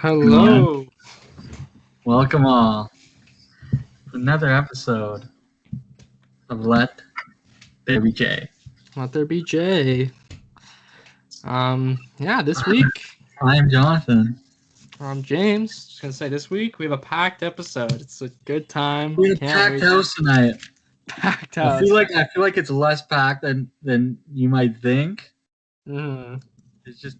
Hello. Welcome all to another episode of Let There Be J. Let there be Jay. This week, I'm Jonathan. I'm James. Just gonna say this week we have a packed episode. It's a good time. We have a Can't packed wait. house tonight. Packed I house. feel like it's less packed than you might think. Mm. It's just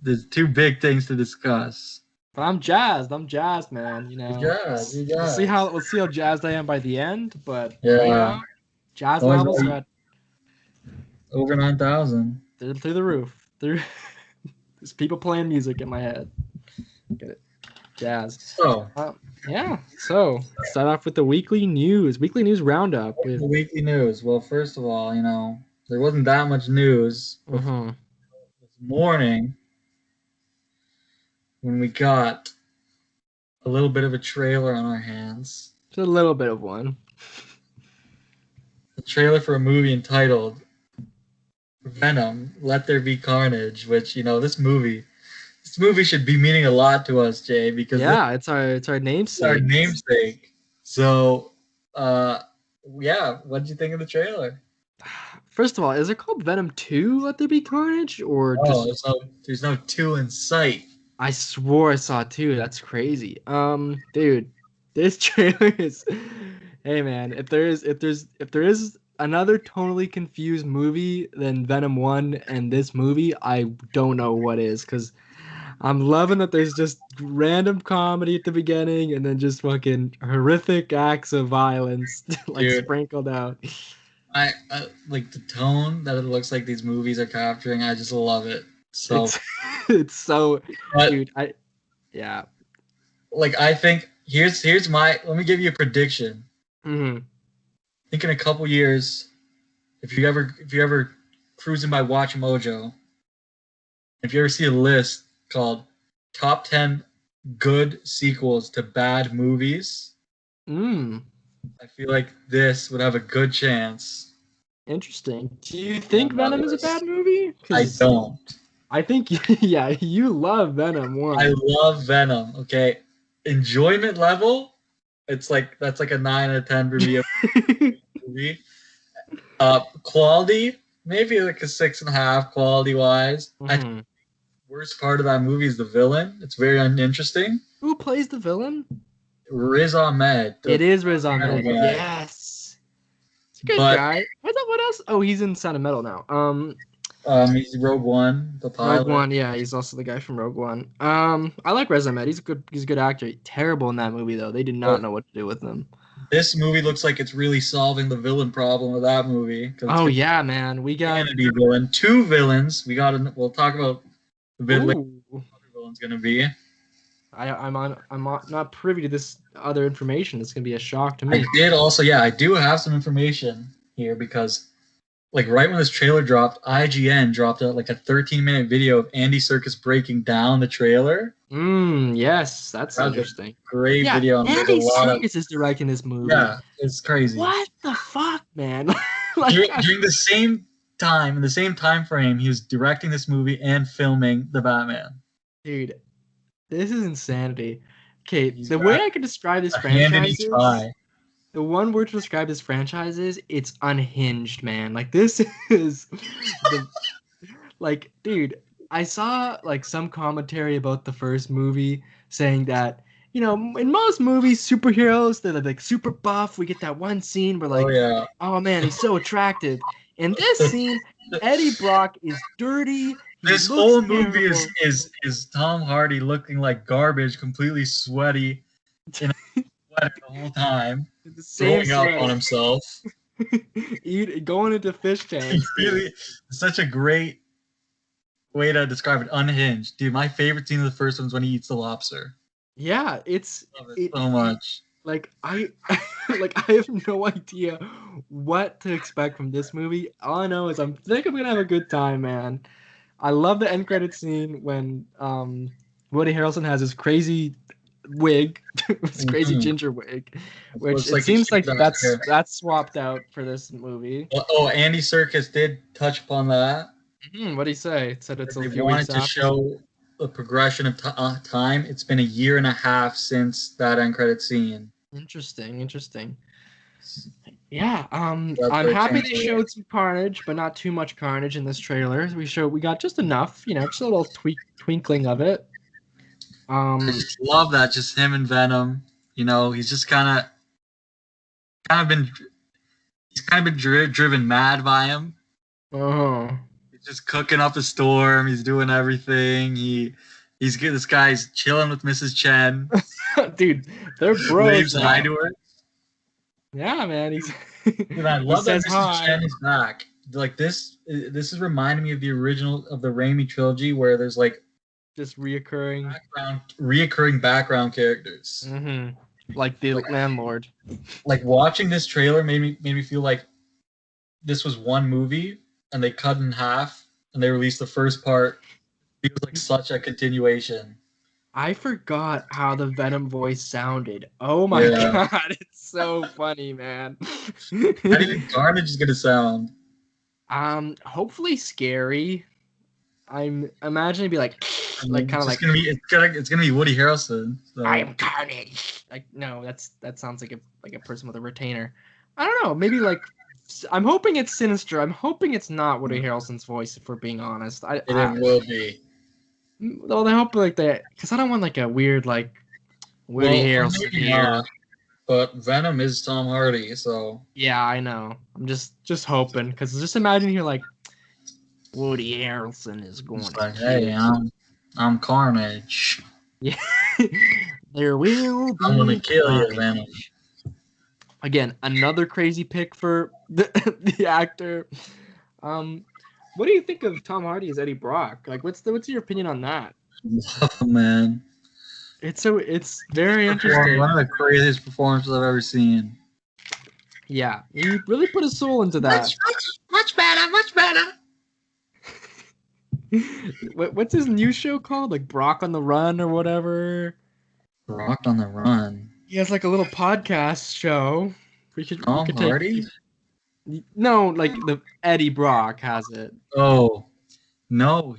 there's two big things to discuss. But I'm jazzed. I'm jazzed, man. You're Let's see how jazzed I am by the end. But right Yeah. now, jazz Always levels like are at over 9,000. they're through the roof. There's people playing music in my head. Get it? Jazz. So, So start off with the weekly news. Weekly news roundup with the weekly news. Well, first of all, there wasn't that much news this morning when we got a little bit of a trailer on our hands. just a little bit of one. A trailer for a movie entitled Venom, Let There Be Carnage, which, this movie should be meaning a lot to us, Jay, because it's our namesake. it's our namesake. So, what did you think of the trailer? First of all, is it called Venom 2 Let There Be Carnage? Or There's no 2 in sight. I swore I saw 2. That's crazy. Dude, this trailer is hey man, if there is another totally confused movie than Venom 1 and this movie, I don't know what is, because I'm loving that there's just random comedy at the beginning and then just fucking horrific acts of violence sprinkled out. I like the tone that it looks like these movies are capturing. I just love it. So it's so, but, dude. I think here's my. Let me give you a prediction. Mm-hmm. I think in a couple years, if you ever cruising by Watch Mojo, if you ever see a list called Top 10 Good Sequels to Bad Movies, I feel like this would have a good chance. Interesting. Do you think Venom is a bad movie? I don't. I think, you love Venom 1. I love Venom, okay? Enjoyment level, that's like a 9 out of 10 for me. Movie. Quality, maybe like a 6.5 quality-wise. Mm-hmm. I think the worst part of that movie is the villain. It's very uninteresting. Who plays the villain? Riz Ahmed. It is Riz Ahmed. Yes. It's a good guy. What else? Oh, he's in Sound of Metal now. He's Rogue One, the pilot. Rogue One, yeah, he's also the guy from Rogue One. I like Riz Ahmed. He's a good actor. Terrible in that movie though. They did not know what to do with him. This movie looks like it's really solving the villain problem of that movie. Oh yeah, man. We got villain. 2 villains. We'll talk about the villain. What the villain's gonna be. I'm not privy to this other information. It's gonna be a shock to me. I do have some information here because, right when this trailer dropped, IGN dropped out like a 13-minute video of Andy Serkis breaking down the trailer. Yes, that's interesting. Great video. Andy Serkis is directing this movie. Yeah, it's crazy. What the fuck, man? During the same time, in the same time frame, he was directing this movie and filming the Batman. Dude, this is insanity. Okay, the way I could describe this franchise is, the one word to describe this franchise is, it's unhinged, man. This is dude, I saw some commentary about the first movie saying that, in most movies, superheroes, they're super buff. We get that one scene where oh man, he's so attractive. In this scene, Eddie Brock is dirty. This whole movie is Tom Hardy looking like garbage, completely sweaty, in a sweater the whole time, throwing up on himself, going into fish tanks. Really, such a great way to describe it. Unhinged, dude. My favorite scene of the first one is when he eats the lobster. Yeah, love it so much. I have no idea what to expect from this movie. All I know is I think I'm gonna have a good time, man. I love the end credit scene when Woody Harrelson has his crazy wig, his crazy ginger wig, which it seems like that's swapped out for this movie. Oh, Andy Serkis did touch upon that. What did he say? It said it's they wanted to show the progression of time, it's been a year and a half since that end credit scene. Interesting. Yeah, That's I'm what it happy changed. they showed some carnage, but not too much carnage in this trailer. We got just enough, just a little twinkling of it. I just love that, just him and Venom. He's just been driven mad by him. He's just cooking up a storm. He's doing everything. He's good. This guy's chilling with Mrs. Chen. Dude, they're bros. Waves hi to her. Yeah, man. Dude, I love that Mrs. Chen is back. Like this is reminding me of the original of the Raimi trilogy, where there's like just reoccurring background characters. Mm-hmm. Like the landlord. Like watching this trailer made me feel like this was one movie and they cut in half and they released the first part. It feels like such a continuation. I forgot how the Venom voice sounded. Oh my god, it's so funny, man. How do you think Carnage is gonna sound? Hopefully scary. I'm imagining it'd be like kind of like it's gonna be Woody Harrelson. So. I am Carnage. Like no, that sounds like a person with a retainer. I don't know. Maybe like I'm hoping it's sinister. I'm hoping it's not Woody Harrelson's voice. If we're being honest, it will be. Well, I hope like that because I don't want like a weird like Woody Harrelson here. But Venom is Tom Hardy, so yeah, I know. I'm just hoping because just imagine here like Woody Harrelson is going. Like, hey, I'm Carnage. Yeah, there will be. I'm gonna kill you, Venom. Again, another crazy pick for the actor. What do you think of Tom Hardy as Eddie Brock? Like, what's your opinion on that? Oh man, it's very interesting. One of the craziest performances I've ever seen. Yeah, he really put his soul into that. Much better. What's his new show called? Like Brock on the Run or whatever. Brock on the Run. He has like a little podcast show. We could Hardy? No, like the Eddie Brock has it. Oh, no,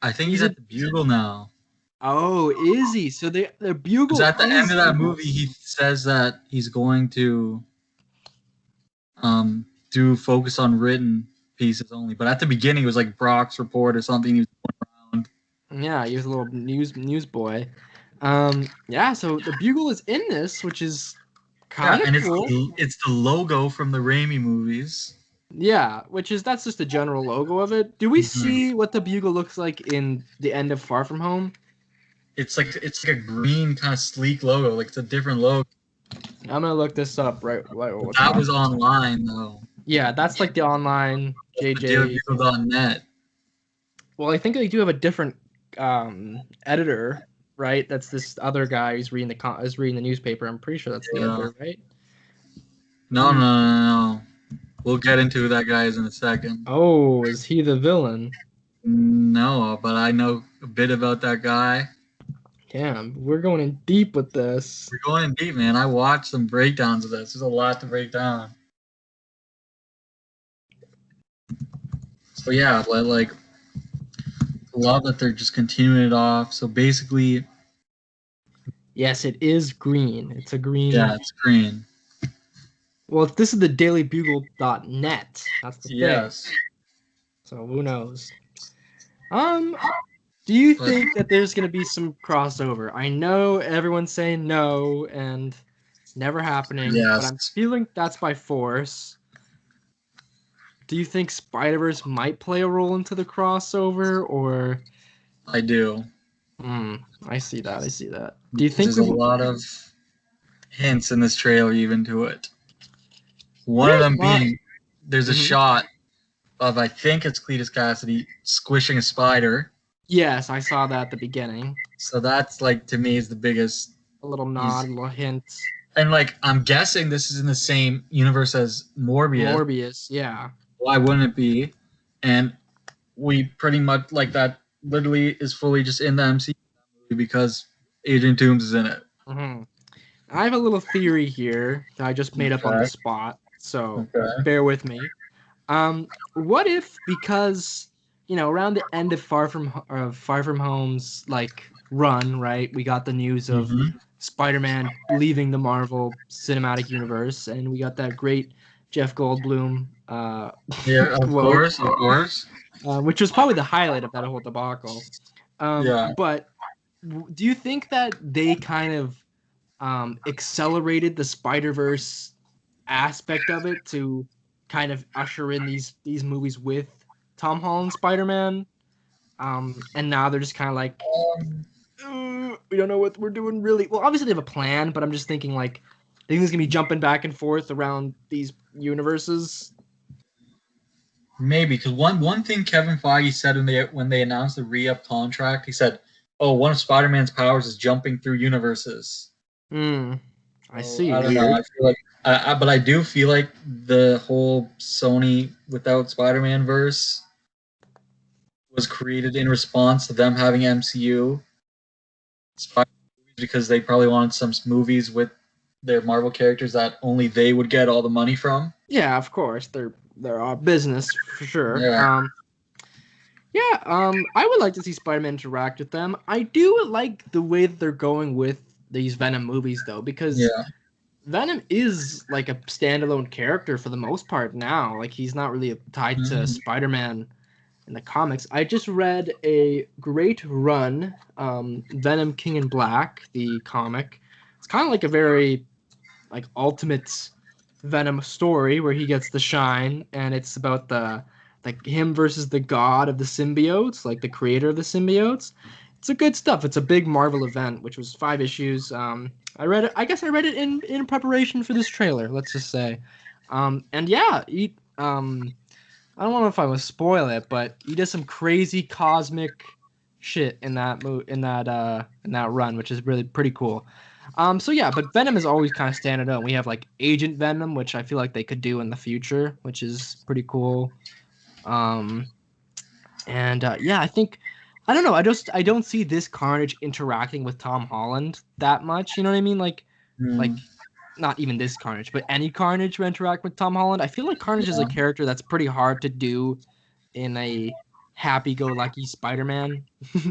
I think he's at the Bugle now. Oh, is he? So the Bugle. At the end of that movie, he says that he's going to do focus on written pieces only. But at the beginning, it was like Brock's Report or something. He was going around. Yeah, he was a little news boy. Yeah, so the Bugle is in this, which is kind of cool. It's the logo from the Raimi movies. Yeah, that's just the general logo of it. Do we see what the Bugle looks like in the end of Far From Home? It's like a green kind of sleek logo. Like it's a different logo. I'm gonna look this up right. That was online though. Yeah, that's like the online JJ.net. Well, I think they do have a different editor, right? That's this other guy who's reading the newspaper. I'm pretty sure that's the editor, right? No. We'll get into who that guy is in a second. Oh, is he the villain? No, but I know a bit about that guy. Damn, we're going in deep with this. We're going in deep, man. I watched some breakdowns of this. There's a lot to break down. So yeah, like, love that they're just continuing it off. So basically, yes, it is green. It's a green. Yeah, it's green. Well, this is the dailybugle.net. That's the thing. Yes. So who knows? Do you think that there's going to be some crossover? I know everyone's saying no and never happening, but I'm feeling that's by force. Do you think Spider-Verse might play a role into the crossover, or? I do. I see that. Do you think there's a lot of hints in this trailer even to it? One of them being there's a shot of, I think it's Cletus Cassidy squishing a spider. Yes, I saw that at the beginning. So that's like, to me, is the biggest. A little nod, a little hint. And like, I'm guessing this is in the same universe as Morbius. Morbius, yeah. Why wouldn't it be? And we pretty much, like, that literally is fully just in the MCU movie because Agent Toombs is in it. I have a little theory here that I just made up on the spot, so bear with me. What if, because around the end of Far From Home's like run, right? We got the news of Mm-hmm. Spider-Man leaving the Marvel Cinematic Universe, and we got that great Jeff Goldblum Yeah, of quote, course, of course. which was probably the highlight of that whole debacle. Yeah. But do you think that they kind of accelerated the Spider-Verse aspect of it to kind of usher in these movies with Tom Holland Spider-Man? And now they're just kind of like, Um, we don't know what we're doing really. Well, obviously they have a plan, but I'm just thinking like, I think he's gonna be jumping back and forth around these universes. Maybe because one thing Kevin Feige said when they announced the re-up contract, he said, "Oh, one of Spider-Man's powers is jumping through universes." Hmm. I So see. I don't know. Weird. I feel like, but I do feel like the whole Sony without Spider-Man verse was created in response to them having MCU Spider movies because they probably wanted some movies with their Marvel characters that only they would get all the money from. Yeah, of course. They're all business for sure. Yeah. Yeah, I would like to see Spider-Man interact with them. I do like the way that they're going with these Venom movies, though, because Yeah. Venom is like a standalone character for the most part now. Like he's not really tied to Mhm. Spider-Man in the comics. I just read a great run, Venom King in Black, the comic. It's kind of like a very like ultimate Venom story where he gets the shine, and it's about the like him versus the god of the symbiotes, like the creator of the symbiotes. It's a good stuff. It's a big Marvel event, which was 5 issues. I read it. I guess I read it in preparation for this trailer. Let's just say, and yeah, I don't know if I would spoil it, but he does some crazy cosmic shit in that run, which is really pretty cool. So yeah, but Venom is always kind of standing out. We have like Agent Venom, which I feel like they could do in the future, which is pretty cool. Um, and yeah, I think I don't know. I don't see this Carnage interacting with Tom Holland that much. You know what I mean? Like Mm. not even this Carnage, but any Carnage will interact with Tom Holland. I feel like Carnage is a Yeah. character that's pretty hard to do in a happy-go-lucky Spider-Man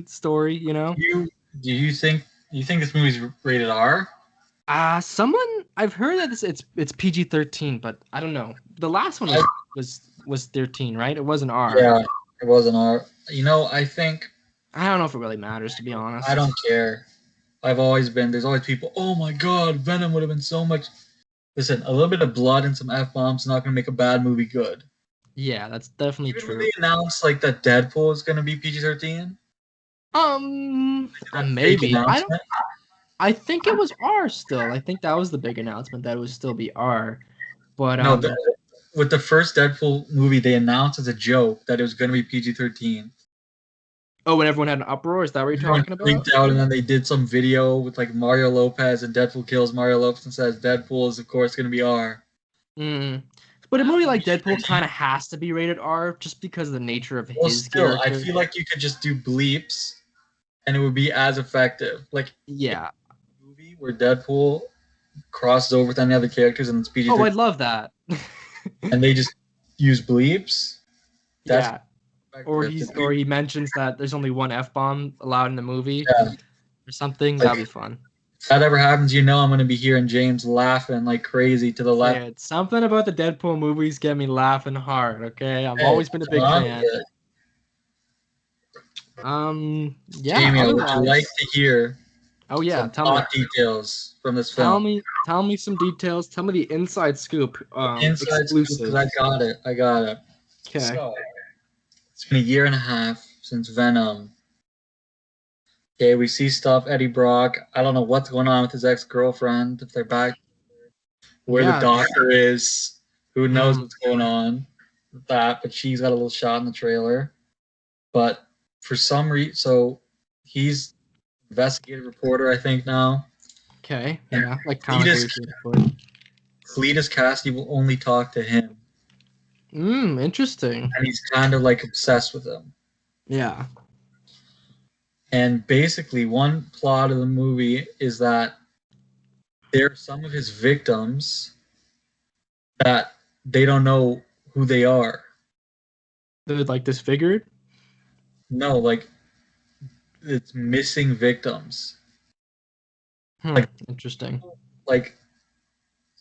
story, you know? Do you think this movie's rated R? Someone I've heard that it's PG-13, but I don't know. The last one I, was 13, right? It wasn't R. yeah, it was an R. I think I don't know if it really matters, to be I don't honest. care. There's always people, oh my god, Venom would have been so much. Listen, a little bit of blood and some F bombs is not going to make a bad movie good. Yeah, that's definitely Even when they true. announced like that Deadpool is going to be PG-13, that fake Maybe. announcement. I think it was R still. I think that was the big announcement that it would still be R. But No, with the first Deadpool movie, they announced as a joke that it was going to be PG-13. oh, when everyone had an uproar, is that what you're Everyone talking about? freaked out, and then they did some video with like Mario Lopez, and Deadpool kills Mario Lopez and says Deadpool is of course going to be R. Mm. But a That movie movie like should Deadpool have. kind of has to be rated R just because of the nature of Well, his still, I character. feel like you could just do bleeps, and it would be as effective. Like Yeah. a movie where Deadpool crosses over with any other characters and it's Oh, PG-13, I'd love that. and they just use bleeps. That's Yeah. effective. Or he mentions that there's only one F bomb allowed in the movie Yeah, or something. like That'd be fun. if that ever happens, I'm going to be hearing James laughing like crazy to the left. Dude, something about the Deadpool movies get me laughing hard, okay? I've Hey, always been a come big on fan. with it. Yeah, Jamie, would you like otherwise. to hear Oh yeah, some tell me plot details from this tell film? me tell me some details. Tell me the inside scoop. Inside scoop, because Exclusive. I got it. I got it. Okay. So, it's been a year and a half since Venom. Okay, we see stuff. Eddie Brock. I don't know what's going on with his ex girlfriend. If they're back, where the Yeah. doctor is. Who knows Hmm. what's going on with that? But she's got a little shot in the trailer. But for some reason, so he's investigative reporter, I think now. Okay. And Yeah. Like comic Cletus, relief report. Cletus Cassidy will only talk to him, Interesting. and he's kind of like obsessed with him. Yeah. And basically, one plot of the movie is that there are some of his victims that they don't know who they are. They're like disfigured. No, like it's missing victims. Hmm. Like Interesting. like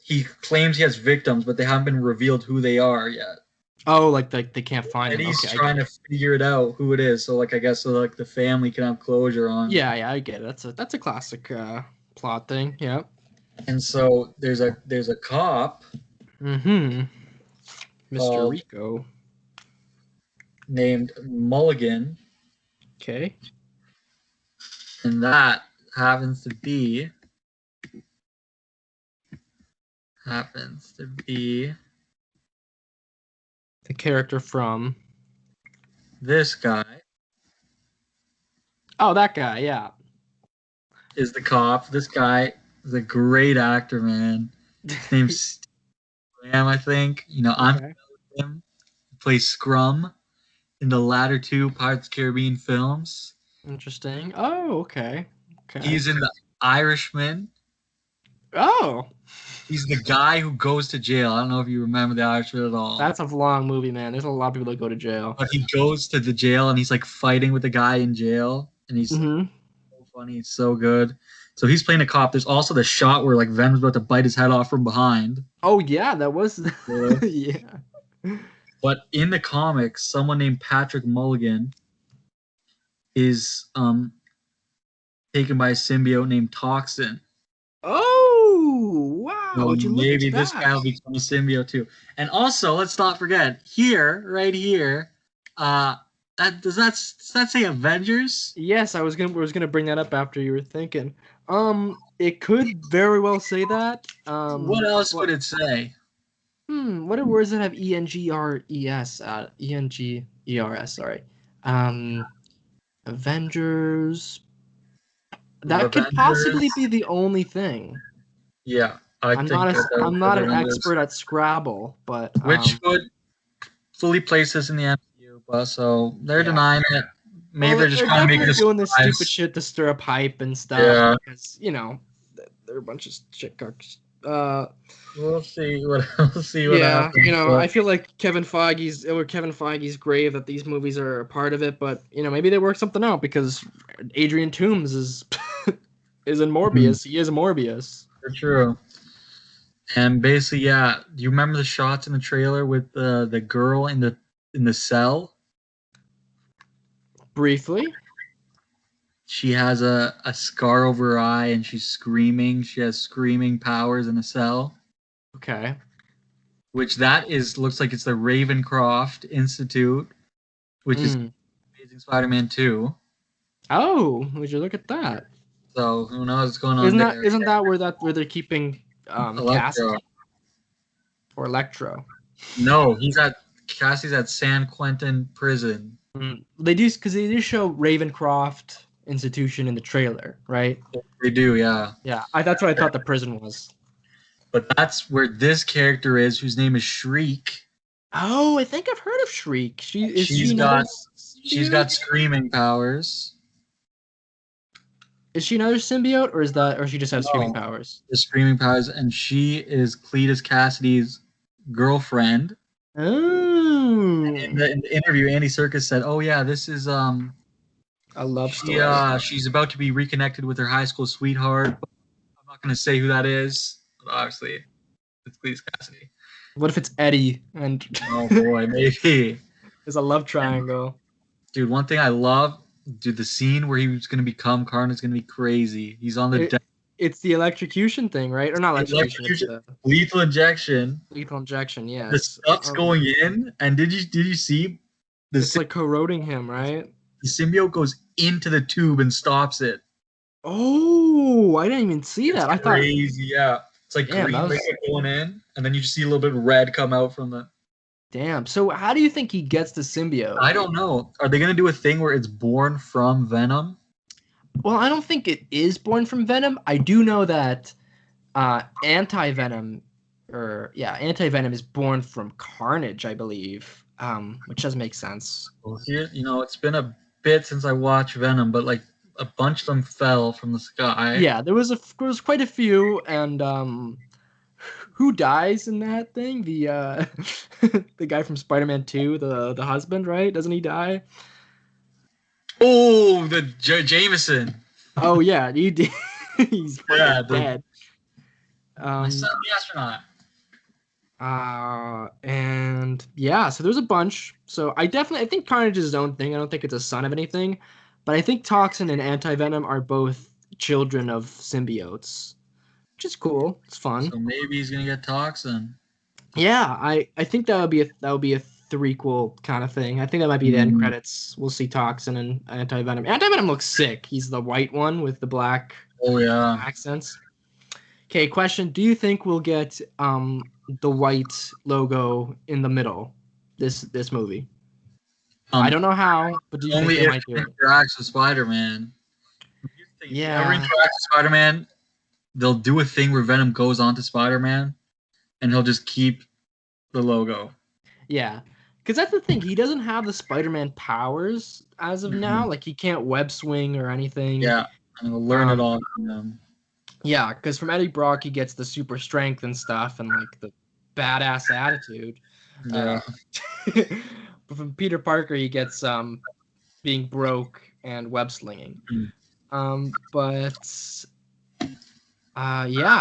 he claims he has victims, but they haven't been revealed who they are yet. Oh, like they can't find And him. he's Okay, I trying get to it. figure it out who it is. So like I guess so like the family can have closure on. Yeah, yeah, I get it. That's a classic plot thing. Yeah. And so there's a cop Mm-hmm. Mr. called Rico. named Mulligan, Okay. and that happens to be happens to be The character from. this guy Oh, that guy. Yeah. is the cop. This guy is a great actor, man. His name's Sam, I think. I'm Okay. familiar with him. He plays Scrum in the latter two Pirates of the Caribbean films. Interesting. Oh, okay. Okay. He's in The Irishman. Oh, He's the guy who goes to jail. I don't know if you remember The Irishman at all. that's a long movie, man. There's a lot of people that go to jail. But he goes to the jail and he's like fighting with the guy in jail. And he's Mm-hmm. so funny. It's so good. So he's playing a cop. There's also the shot where like Venom's about to bite his head off from behind. Oh yeah, that was. Yeah. Yeah. But in the comics, someone named Patrick Mulligan is taken by a symbiote named Toxin. Oh wow! So Would you look at maybe this that? guy will become a symbiote too. And also, let's not forget here, right here, does that say Avengers? Yes, I was gonna bring that up after you were thinking. It could very well say that. What else But would it say? what are words that have ENGRES? ENGERS. Sorry. Um, Avengers. That could possibly Avengers? be the only thing. Yeah, I I'm think not that a, that would I'm be not the an Avengers, expert at Scrabble, but which would fully place us in the MCU. But so they're yeah. denying it. Maybe Well, they're just they're trying to make it definitely a doing this stupid surprise. shit to stir up hype and stuff Yeah, because they're a bunch of shit cocks. we'll see what we'll see what Yeah, happens. I But feel like Kevin Feige's grave that these movies are a part of it, but maybe they work something out because Adrian Toomes is is in Morbius. He is Morbius. for true. And basically, yeah. Do you remember the shots in the trailer with the girl in the cell? Briefly. She has a scar over her eye and she's screaming. She has screaming powers in a cell, Okay. which that is looks like it's the Ravencroft Institute, which is Mm. Amazing Spider-Man 2. Oh, would you look at that? So who knows what's going on Isn't that there? isn't that where they're keeping Electro. Cassidy or Electro? No, Cassie's at San Quentin prison. They do because they do show Ravencroft Institution in the trailer, right? They do, yeah. Yeah, that's what I thought the prison was. But that's where this character is, whose name is Shriek. Oh, I think I've heard of Shriek. She's got screaming powers. Is she another symbiote, or she just has screaming No, powers? the screaming powers, and she is Cletus Cassidy's girlfriend. Oh, In the interview, Andy Serkis said, "Oh yeah, this is a love story. she's about to be reconnected with her high school sweetheart. I'm not going to say who that is, but obviously it's Cletus Cassidy. What if it's Eddie and Oh boy, maybe. there's a love triangle? Dude, one thing I love, dude, the scene where he's going to become Carnage is going to be crazy. He's on the deck. It's the electrocution thing, right? Or not electrocution? It's the Lethal injection. lethal injection. Yes. The stuff's going in, and did you see It's like corroding him, right? the symbiote goes into the tube and stops it? Oh, I didn't even see that. I thought Crazy, yeah. It's like Damn, green that was- liquid going in, and then you just see a little bit of red come out from the. Damn. So how do you think he gets the symbiote? I don't know. Are they gonna do a thing where it's born from Venom? Well, I don't think it is born from Venom. I do know that anti-Venom is born from Carnage, I believe. Which does make sense. Well, here, it's been a bit since I watched Venom, but like a bunch of them fell from the sky. Yeah, there was quite a few, and who dies in that thing? The the guy from Spider-Man 2, the husband, right? Doesn't he die? Oh, the Jameson. Oh yeah, he did. He's fucking The dead. my son, the astronaut. And yeah, so there's a bunch. So I think Carnage is his own thing. I don't think it's a son of anything, but I think Toxin and Anti-Venom are both children of symbiotes, which is cool. It's fun. So maybe he's gonna get Toxin. Yeah, I think that would be a threequel kind of thing. I think that might be the end credits. We'll see Toxin and Anti-Venom. Anti-Venom looks sick. He's the white one with the black Oh yeah. accents. Okay, question. Do you think we'll get the white logo in the middle this movie? I don't know how, but do you think Only they if might do he it? interacts with Spider-Man. If he ever Yeah. interacts with Spider-Man, they'll do a thing where Venom goes onto Spider-Man, and he'll just keep the logo. Yeah. Because that's the thing. He doesn't have the Spider-Man powers as of now. Like, he can't web swing or anything. Yeah, and he'll learn it all from them. Yeah, because from Eddie Brock, he gets the super strength and stuff and, like, the badass attitude. Yeah. But from Peter Parker, he gets being broke and web slinging. Yeah,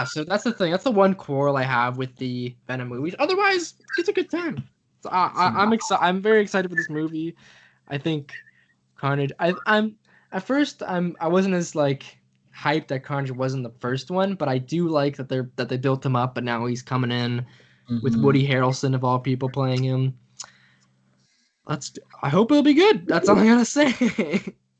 so that's the thing. That's the one quarrel I have with the Venom movies. Otherwise, it's a good time. So I'm excited. I'm very excited for this movie. I think Carnage. I'm at first I wasn't as like hyped that Carnage wasn't the first one, but I do like that they built him up, but now he's coming in with Woody Harrelson of all people playing him. I hope it'll be good. That's all I gotta say.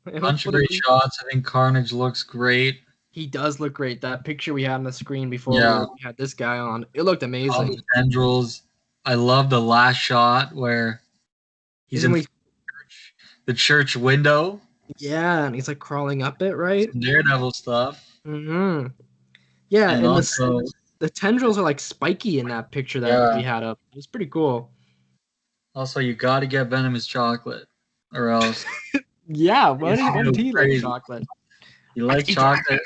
Bunch of great shots. I think Carnage looks great. He does look great. That picture we had on the screen before we had this guy on, it looked amazing. All the tendrils. I love the last shot where he's in the church window. Yeah, and he's like crawling up it, right? Some Daredevil stuff. Mm-hmm. Yeah, and also, the tendrils are like spiky in that picture that we had up. It was pretty cool. Also, you got to get Venom his chocolate, or else. Yeah, when did he like chocolate? He likes chocolate,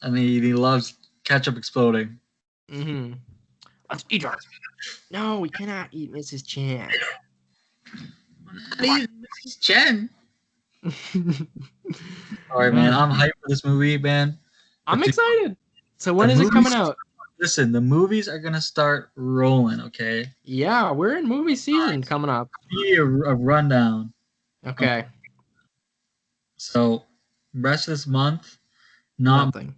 and he loves ketchup exploding. Mm-hmm. Let's eat her. No, we cannot eat Mrs. Chen. Please, Mrs. Chen. All right, man. I'm hyped for this movie, man. I'm excited. So when is it coming out? Listen, the movies are gonna start rolling. Okay. Yeah, we're in movie season coming up. Give you a rundown. Okay. So, rest of this month, nothing.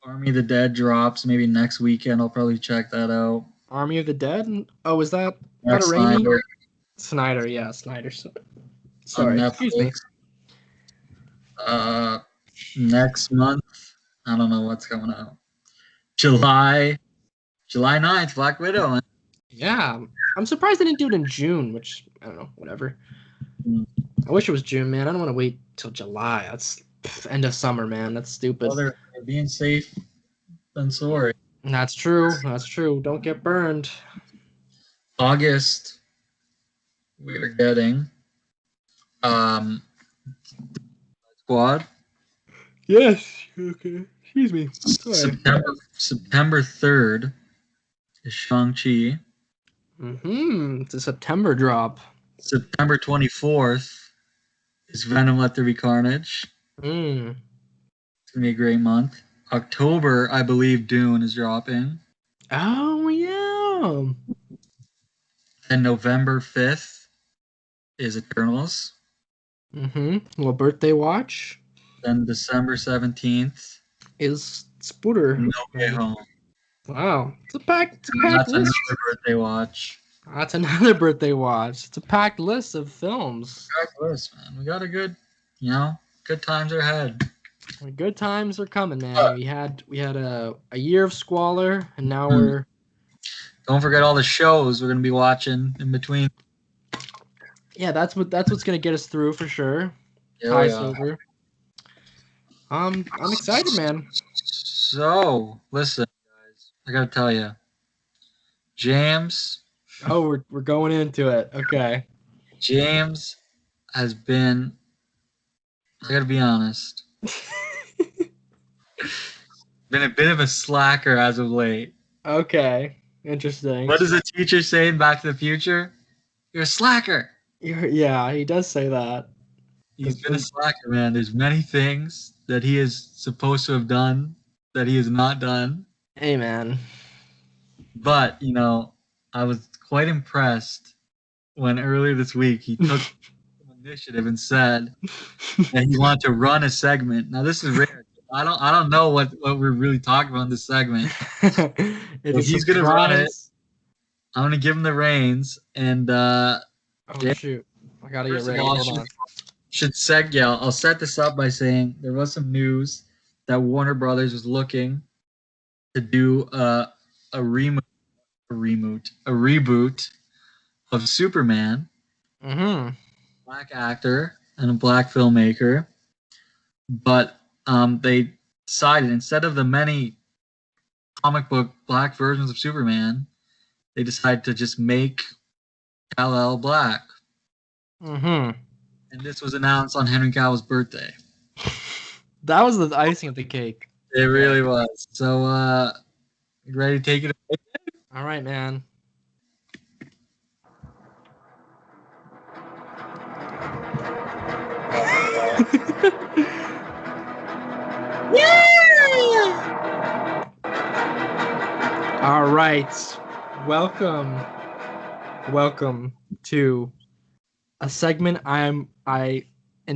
Army of the Dead drops maybe next weekend. I'll probably check that out. Army of the Dead? Oh, is that a Raimi? Snyder, yeah, Snyder. Sorry, excuse me. Next month, I don't know what's coming out. July 9th, Black Widow. Man. Yeah, I'm surprised they didn't do it in June, which, I don't know, whatever. I wish it was June, man. I don't want to wait till July. That's end of summer, man. That's stupid. Well, they're being safe than sorry. That's true. That's true. Don't get burned. August, we're getting Squad. Yes. Okay. Excuse me. September 3rd is Shang-Chi. It's a September drop. September 24th is Venom Let There Be Carnage. It's going to be a great month. October, I believe Dune is dropping. Oh, yeah. And November 5th is Eternals. Little birthday watch. Then December 17th is Spooter. No Way Home. Wow. It's a packed list. That's another birthday watch. That's another birthday watch. It's a packed list of films. Packed list, man. We got a good, good times are ahead. Good times are coming, man. We had a year of squalor, and now we're. Don't forget all the shows we're gonna be watching in between. Yeah, that's what's gonna get us through for sure. Ties over. I'm excited, man. So listen, guys, I gotta tell you, James. Oh, we're going into it. Okay. James has been. I gotta be honest. Been a bit of a slacker as of late. Okay. Interesting. What does the teacher say in Back to the Future? You're a slacker. Yeah, he does say that. He's been a slacker, man. There's many things that he is supposed to have done that he has not done. Hey, man. But, I was quite impressed when earlier this week he took initiative and said that he wanted to run a segment. Now, this is rare. I don't know what we're really talking about in this segment. He's going to run it. I'm going to give him the reins. And, shoot. I got to get ready. Hold on. I'll set this up by saying there was some news that Warner Brothers was looking to do a reboot of Superman. Mm-hmm. Black actor and a black filmmaker, but they decided instead of the many comic book black versions of Superman, they decided to just make Kal-El black. Mm-hmm. And this was announced on Henry Cavill's birthday. That was the icing of the cake. It really was. So, you ready to take it away? All right, man. Yeah! All right. Welcome to a segment I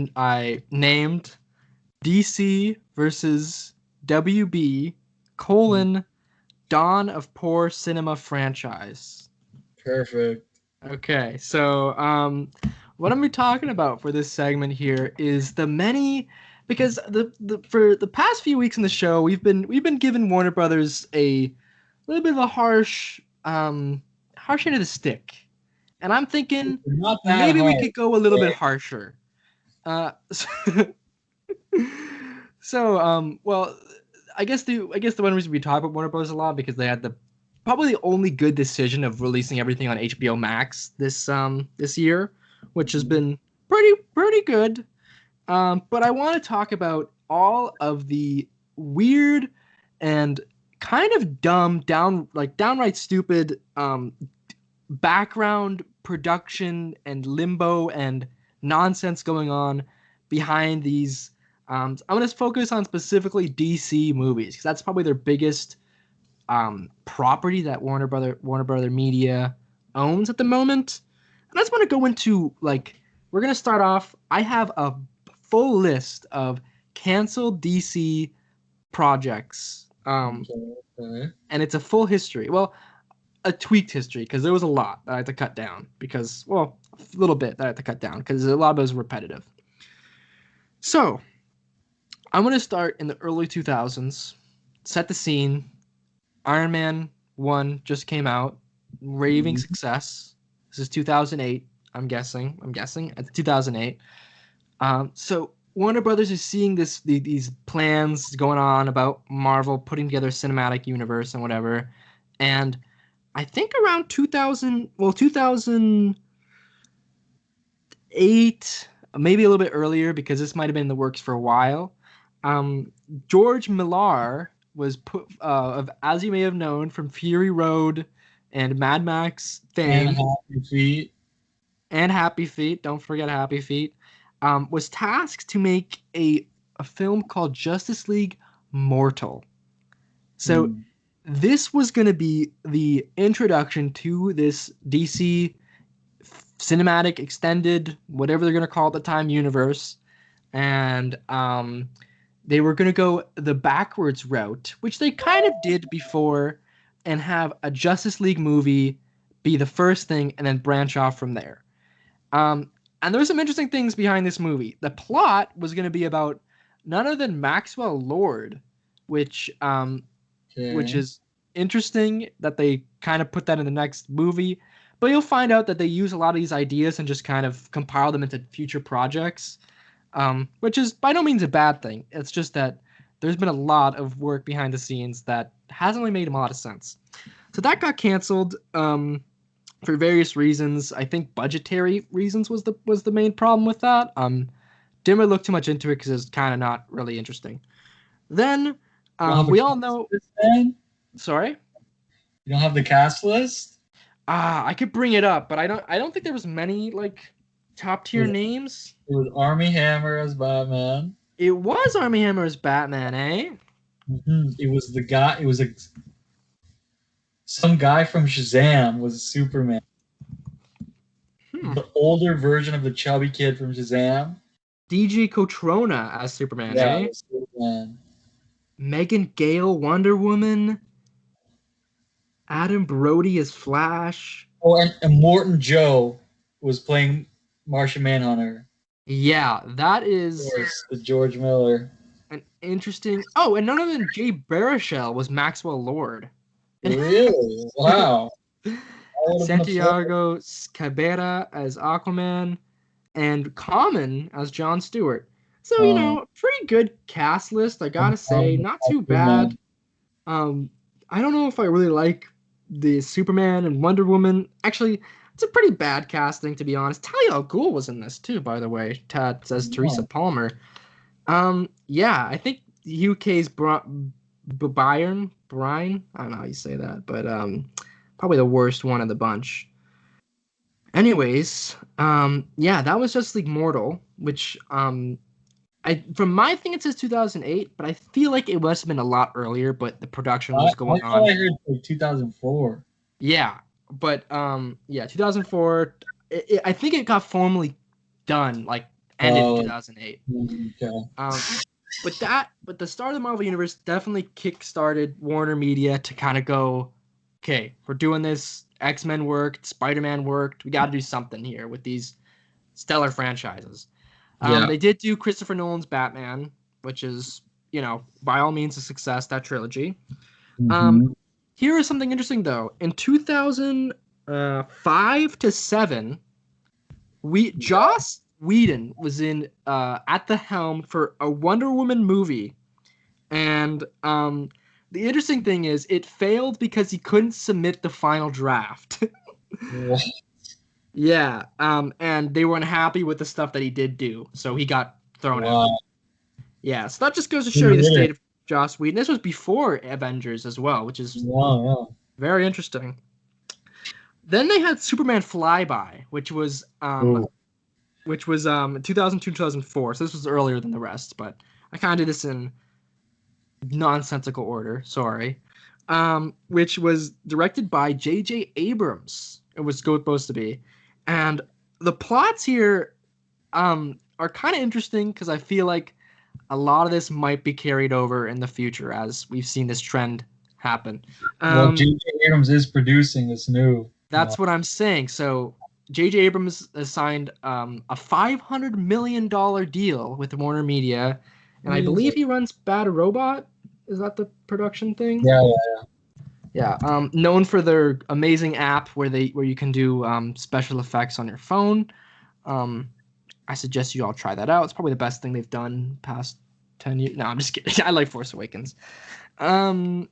named DC versus WB : Dawn of Poor Cinema Franchise. Perfect. Okay, so what I'm talking about for this segment here is the many, because for the past few weeks in the show we've been giving Warner Brothers a little bit of a harsh end of the stick, and I'm thinking maybe we could go a little bit harsher. Well, I guess the one reason we talk about Warner Bros. A lot because they had probably the only good decision of releasing everything on HBO Max this year, which has been pretty good. But I want to talk about all of the weird and kind of dumb, downright stupid background production and limbo and nonsense going on behind these. I'm going to focus on specifically DC movies because that's probably their biggest property that Warner Brother Media owns at the moment. And I just want to go into, we're going to start off. I have a full list of canceled DC projects. And it's a full history. Well, a tweaked history because there was a lot that I had to cut down a little bit that I had to cut down because a lot of it was repetitive. So, I'm going to start in the early 2000s, set the scene. Iron Man 1 just came out, raving success. This is 2008, I'm guessing. It's 2008. So Warner Brothers is seeing these plans going on about Marvel putting together a cinematic universe and whatever. And I think around 2008, maybe a little bit earlier because this might have been in the works for a while. George Millar was put, as you may have known from Fury Road and Mad Max fame, and Happy Feet. Don't forget Happy Feet. Was tasked to make a film called Justice League Mortal. So this was going to be the introduction to this DC cinematic extended, whatever they're going to call it at the time, universe. And they were going to go the backwards route, which they kind of did before, and have a Justice League movie be the first thing and then branch off from there. And there were some interesting things behind this movie. The plot was going to be about none other than Maxwell Lord, which is interesting that they kind of put that in the next movie. But you'll find out that they use a lot of these ideas and just kind of compile them into future projects. Which is by no means a bad thing. It's just that there's been a lot of work behind the scenes that hasn't really made a lot of sense. So that got canceled for various reasons. I think budgetary reasons was the main problem with that. Didn't really look too much into it because it's kind of not really interesting. Then we all know. Sorry, you don't have the cast list. I could bring it up, but I don't think there was many top It tier was, names. it was Army Hammer as Batman. It was Armie Hammer's Batman, eh? It was the guy. It was some guy from Shazam was Superman. Hmm. The older version of the chubby kid from Shazam. DJ Cotrona as Superman, Yeah, eh? was Superman. Megan Gale, Wonder Woman. Adam Brody as Flash. Oh, and Morton Joe was playing Martian Manhunter. Yeah, that Of is course, the George Miller. an interesting. Oh, and none other than Jay Baruchel was Maxwell Lord. And Really? Wow. I would have been a flip. Santiago Cabrera as Aquaman, and Common as Jon Stewart. So, pretty good cast list, I gotta say. Not too bad. I don't know if I really like the Superman and Wonder Woman. Actually, it's a pretty bad casting, to be honest. Talia al Ghul was in this too, by the way. Says Teresa Palmer. Yeah, I think UK's Brian, I don't know how you say that, but probably the worst one of the bunch. Anyways, yeah, that was Justice League Mortal, which from my thing it says 2008, but I feel like it must have been a lot earlier, but the production was going I on. thought I heard like 2004. Yeah, but yeah, 2004. I think it got formally done, like ended in 2008. Okay. But the start of the Marvel Universe definitely kick-started Warner Media to kind of go, okay, we're doing this. X-Men worked, Spider-Man worked. We got to do something here with these stellar franchises. Yeah. They did do Christopher Nolan's Batman, which is, by all means a success, that trilogy. Here is something interesting, though. In 2005 to 7, Joss Whedon was at the helm for a Wonder Woman movie. And the interesting thing is it failed because he couldn't submit the final draft. What? Yeah, and they were unhappy with the stuff that he did do, so he got thrown out. Yeah, so that just goes to show you the state of Joss Whedon. This was before Avengers as well, which is very interesting. Then they had Superman Flyby, which was 2002, 2004. So this was earlier than the rest, but I kind of did this in nonsensical order. Sorry. Which was directed by J.J. Abrams. It was supposed to be. And the plots here are kind of interesting because I feel like a lot of this might be carried over in the future as we've seen this trend happen. Well, J.J. Abrams is producing this new. That's what I'm saying. So J.J. Abrams has signed a $500 million deal with Warner Media, and I believe he runs Bad Robot. Is that the production thing? Yeah. Known for their amazing app where you can do special effects on your phone. I suggest you all try that out. It's probably the best thing they've done past 10 years. No, I'm just kidding. I like Force Awakens. So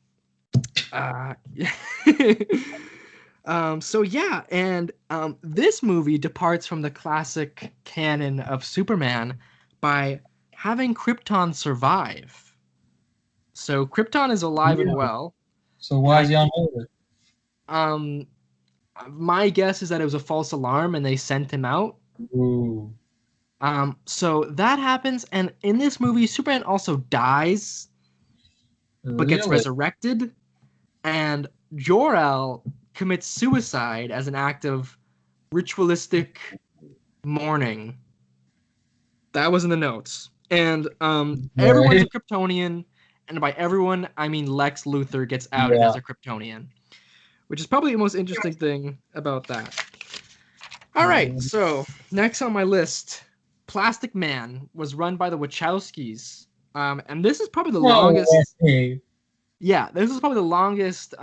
yeah, and this movie departs from the classic canon of Superman by having Krypton survive. So Krypton is alive and well. So why is he on Earth? My guess is that it was a false alarm and they sent him out. Ooh. So that happens, and in this movie, Superman also dies, but gets resurrected, and Jor-El commits suicide as an act of ritualistic mourning. That was in the notes. And everyone's a Kryptonian, and by everyone, I mean Lex Luthor gets outed as a Kryptonian, which is probably the most interesting thing about that. All right, so next on my list, Plastic Man was run by the Wachowskis, and this is probably the longest. Yeah, this is probably the longest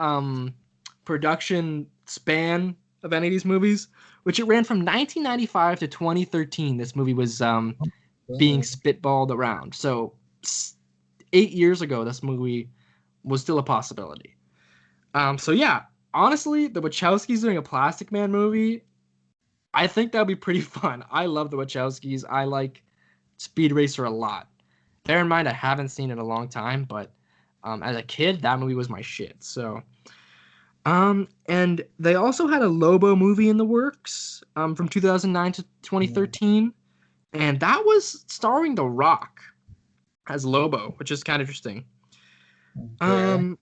production span of any of these movies, which it ran from 1995 to 2013. This movie was being spitballed around. So 8 years ago, this movie was still a possibility. So yeah, honestly, the Wachowskis doing a Plastic Man movie, I think that'd be pretty fun. I love the Wachowskis. I like Speed Racer a lot. Bear in mind, I haven't seen it in a long time, but as a kid, that movie was my shit. So, And they also had a Lobo movie in the works, from 2009 to Yeah. 2013, and that was starring The Rock as Lobo, which is kind of interesting. Okay. Um,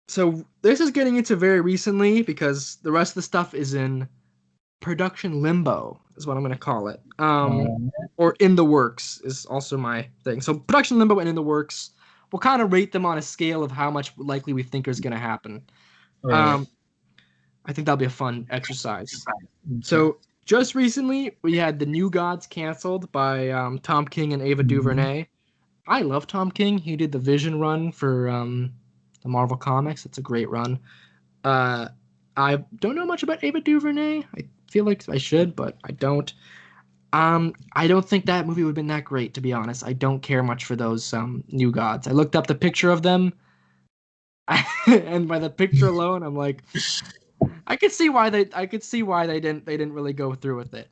so this is getting into very recently because the rest of the stuff is in production limbo, is what I'm gonna call it. Um, Or in the works is also my thing. So production limbo and in the works, we'll kind of rate them on a scale of how much likely we think is gonna happen. right. Um, I think that'll be a fun exercise. Okay. So just recently, we had The New Gods canceled by Tom King and Ava Mhm. DuVernay. I love Tom King. He did the Vision run for the Marvel Comics. It's a great run. Uh, I don't know much about Ava DuVernay. I feel like I should, but I don't. I don't think that movie would have been that great, to be honest. I don't care much for those New Gods. I looked up the picture of them, and by the picture alone, I'm like, I could see why they didn't really go through with it.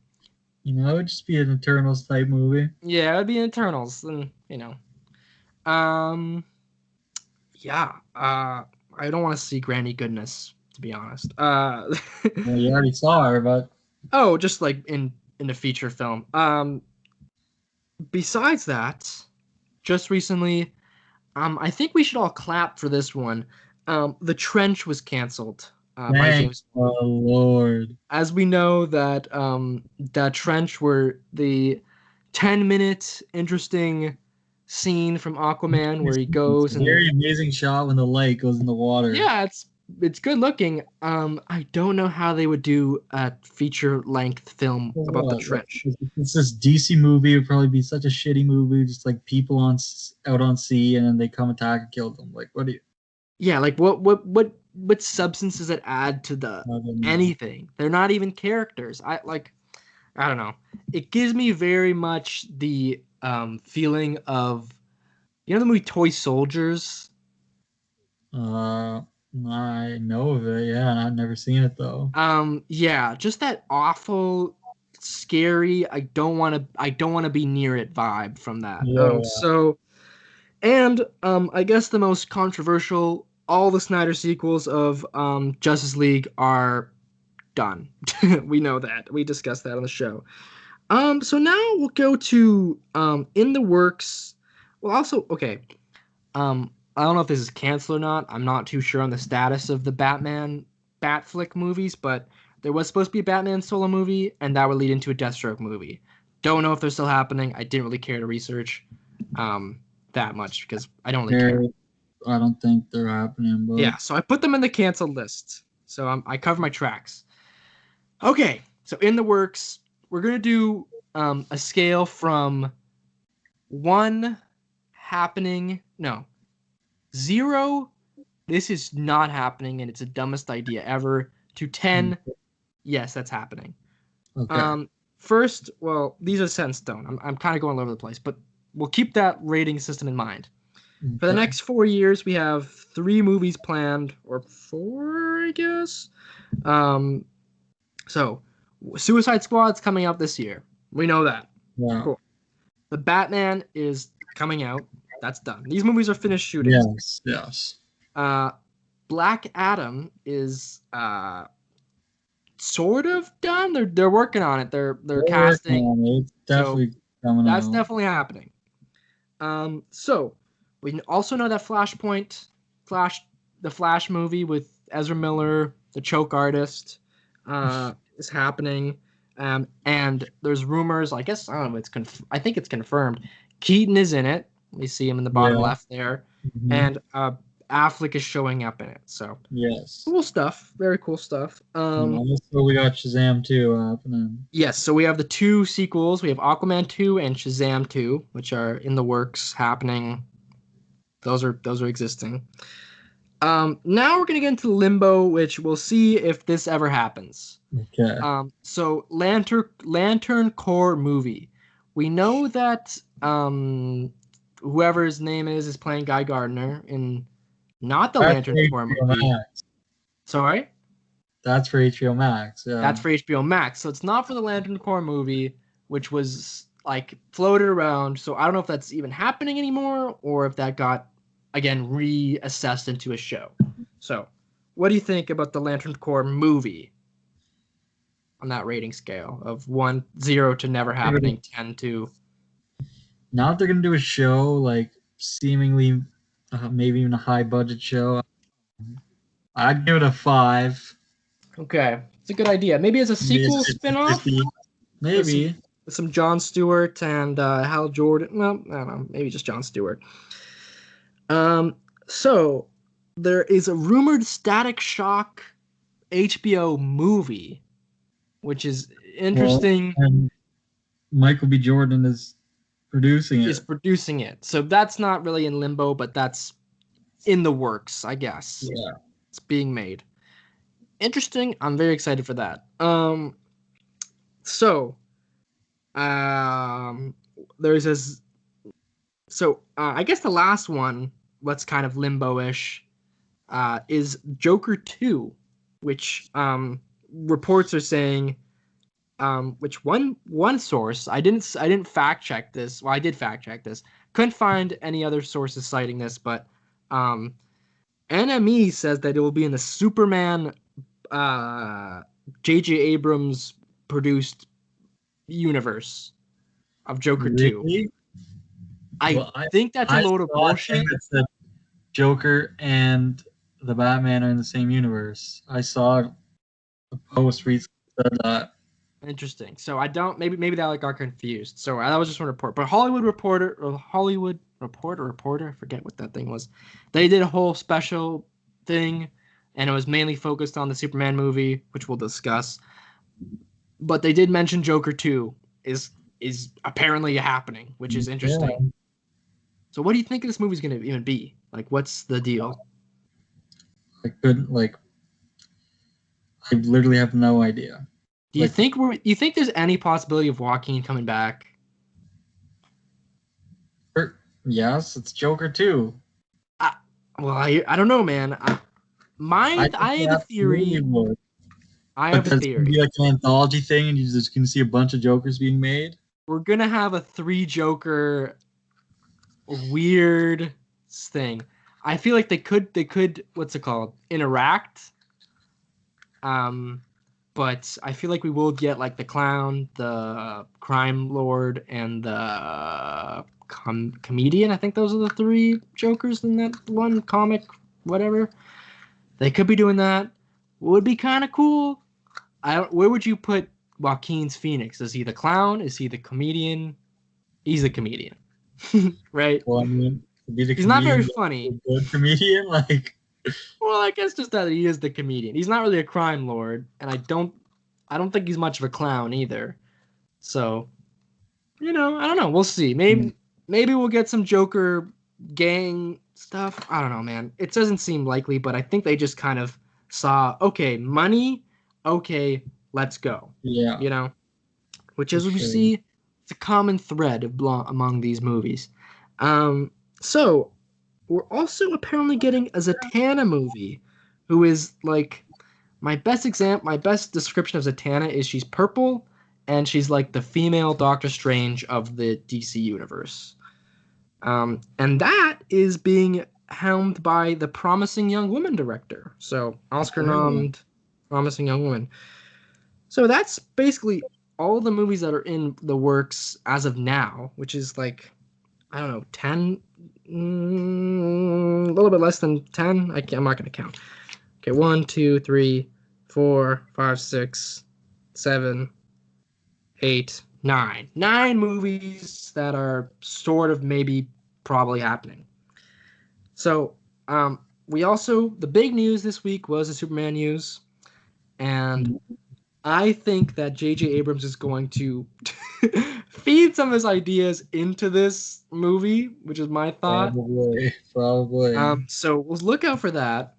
It would just be an Eternals type movie. Yeah, it would be Eternals, and um, yeah. I don't want to see Granny Goodness, to be honest. Well, you already saw her, but Oh, just like in a feature film. Besides that, just recently, I think we should all clap for this one. The Trench was canceled by thank James. the Lord. As we know that that Trench were the 10-minute interesting scene from Aquaman where he It's goes a and very amazing shot when the light goes in the water. yeah, it's good looking. I don't know how they would do a feature length film For about the what? Like, Trench. it's this DC movie. It would probably be such a shitty movie, just like people out on sea, and then they come attack and kill them. Like, what do you? Yeah, like what substance does it add to the I don't know. anything? They're not even characters. I don't know. It gives me very much the feeling of the movie Toy Soldiers. Uh, I know of it. Yeah, and I've never seen it though. Yeah, just that awful, scary. I don't want to be near it vibe from that. Yeah. And I guess the most controversial, all the Snyder sequels of Justice League are done. We know that. We discussed that on the show. So now we'll go to in the works. Well, also, okay. I don't know if this is canceled or not. I'm not too sure on the status of the Batman Batflick movies, but there was supposed to be a Batman solo movie, and that would lead into a Deathstroke movie. Don't know if they're still happening. I didn't really care to research that much because I don't really care. I don't think they're happening, but Yeah, so I put them in the canceled list. So I cover my tracks. Okay, so in the works, we're gonna do a scale from one happening, no, zero. This is not happening, and it's the dumbest idea ever. To 10, yes, that's happening. okay. Um, First, well, these are set in stone. I'm kind of going all over the place, but we'll keep that rating system in mind. For the Okay. next 4 years, we have 3 movies planned, or 4, I guess. Um, so Suicide Squad's coming out this year. We know that. Yeah. Cool. The Batman is coming out. That's done. These movies are finished shooting. Yes. Yes. Uh, Black Adam is sort of done. They're working on it. They're They're working casting. on it. It's So definitely coming that's out. definitely happening. So we also know that the Flash movie with Ezra Miller, the choke artist, is happening. And there's rumors. I guess I don't know. I think it's confirmed. Keaton is in it. We see him in the bottom Yeah. left there, Hmm. and Affleck is showing up in it. So Yes. cool stuff. Very cool stuff. And also, we got Shazam 2 happening. Yes, so we have the 2 sequels. We have Aquaman 2 and Shazam 2, which are in the works, happening. Those are existing. Now we're gonna get into Limbo, which we'll see if this ever happens. Okay. So Lantern Core movie. We know that whoever his name is playing Guy Gardner in not the That's for Lantern Core HBO movie. Max. Sorry, That's for HBO Max. that's Yeah. for HBO Max. So it's not for the Lantern Core movie, which was like floated around. So I don't know if that's even happening anymore or if that got again reassessed into a show. So what do you think about the Lantern Corps movie on that rating scale of 0 to never happening, 10 to... Now that they're gonna do a show, like seemingly maybe even a high budget show, I'd give it a 5. Okay, it's a good idea. Maybe as a Maybe sequel spin-off? 50. Maybe. With some Jon Stewart and Hal Jordan. Well, I don't know. Maybe just Jon Stewart. So there is a rumored Static Shock HBO movie, which is interesting. Well, and Michael B. Jordan is producing it. So that's not really in limbo, but that's in the works, I guess. Yeah. It's being made. Interesting. I'm very excited for that. There's this. So I guess the last one, what's kind of limbo-ish, is Joker 2, which reports are saying, which one source, I didn't fact check this. Well, I did fact check this. Couldn't find any other sources citing this, but NME says that it will be in the Superman J.J. Abrams produced universe of Joker 2. I think that's a load of bullshit. That Joker and the Batman are in the same universe. I saw a post recently said that. Interesting. So I don't. Maybe that got confused. So that was just one report. But Hollywood Reporter. I forget what that thing was. They did a whole special thing, and it was mainly focused on the Superman movie, which we'll discuss. But they did mention Joker 2 is apparently happening, which is interesting. Yeah. So what do you think this movie's going to even be? Like, what's the deal? I literally have no idea. Do you think there's any possibility of Joaquin coming back? Yes, it's Joker 2. I don't know, man. I have a theory. I have a theory. It's gonna be like an anthology thing, and you're just gonna see a bunch of Jokers being made. We're gonna have a 3 Joker weird thing. I feel like they could what's it called? Interact. But I feel like we will get like the clown, the crime lord, and the comedian. I think those are the 3 Jokers in that one comic, whatever. They could be doing that. Would be kind of cool. Where would you put Joaquin's Phoenix? Is he the clown? Is he the comedian? He's the comedian, right? Well, I mean, he's not very funny. Good comedian, like. Well, I guess just that he is the comedian. He's not really a crime lord, and I don't think he's much of a clown either. So, I don't know. We'll see. Maybe we'll get some Joker gang stuff. I don't know, man. It doesn't seem likely, but I think they just kind of saw, okay, money, okay, let's go. Yeah. Which is what we see. It's a common thread among these movies. So we're also apparently getting a Zatanna movie, who is like my best description of Zatanna is she's purple and she's like the female Doctor Strange of the DC universe. And that is being helmed by the Promising Young Woman director. So Oscar-nominated Promising Young Woman. So that's basically all the movies that are in the works as of now, which is like, I don't know, 10, a little bit less than 10. I'm not going to count. Okay, 1, 2, 3, 4, 5, 6, 7, 8, 9. 9 movies that are sort of maybe probably happening. So, the big news this week was the Superman news. And I think that J.J. Abrams is going to feed some of his ideas into this movie, which is my thought. Probably. So we'll look out for that.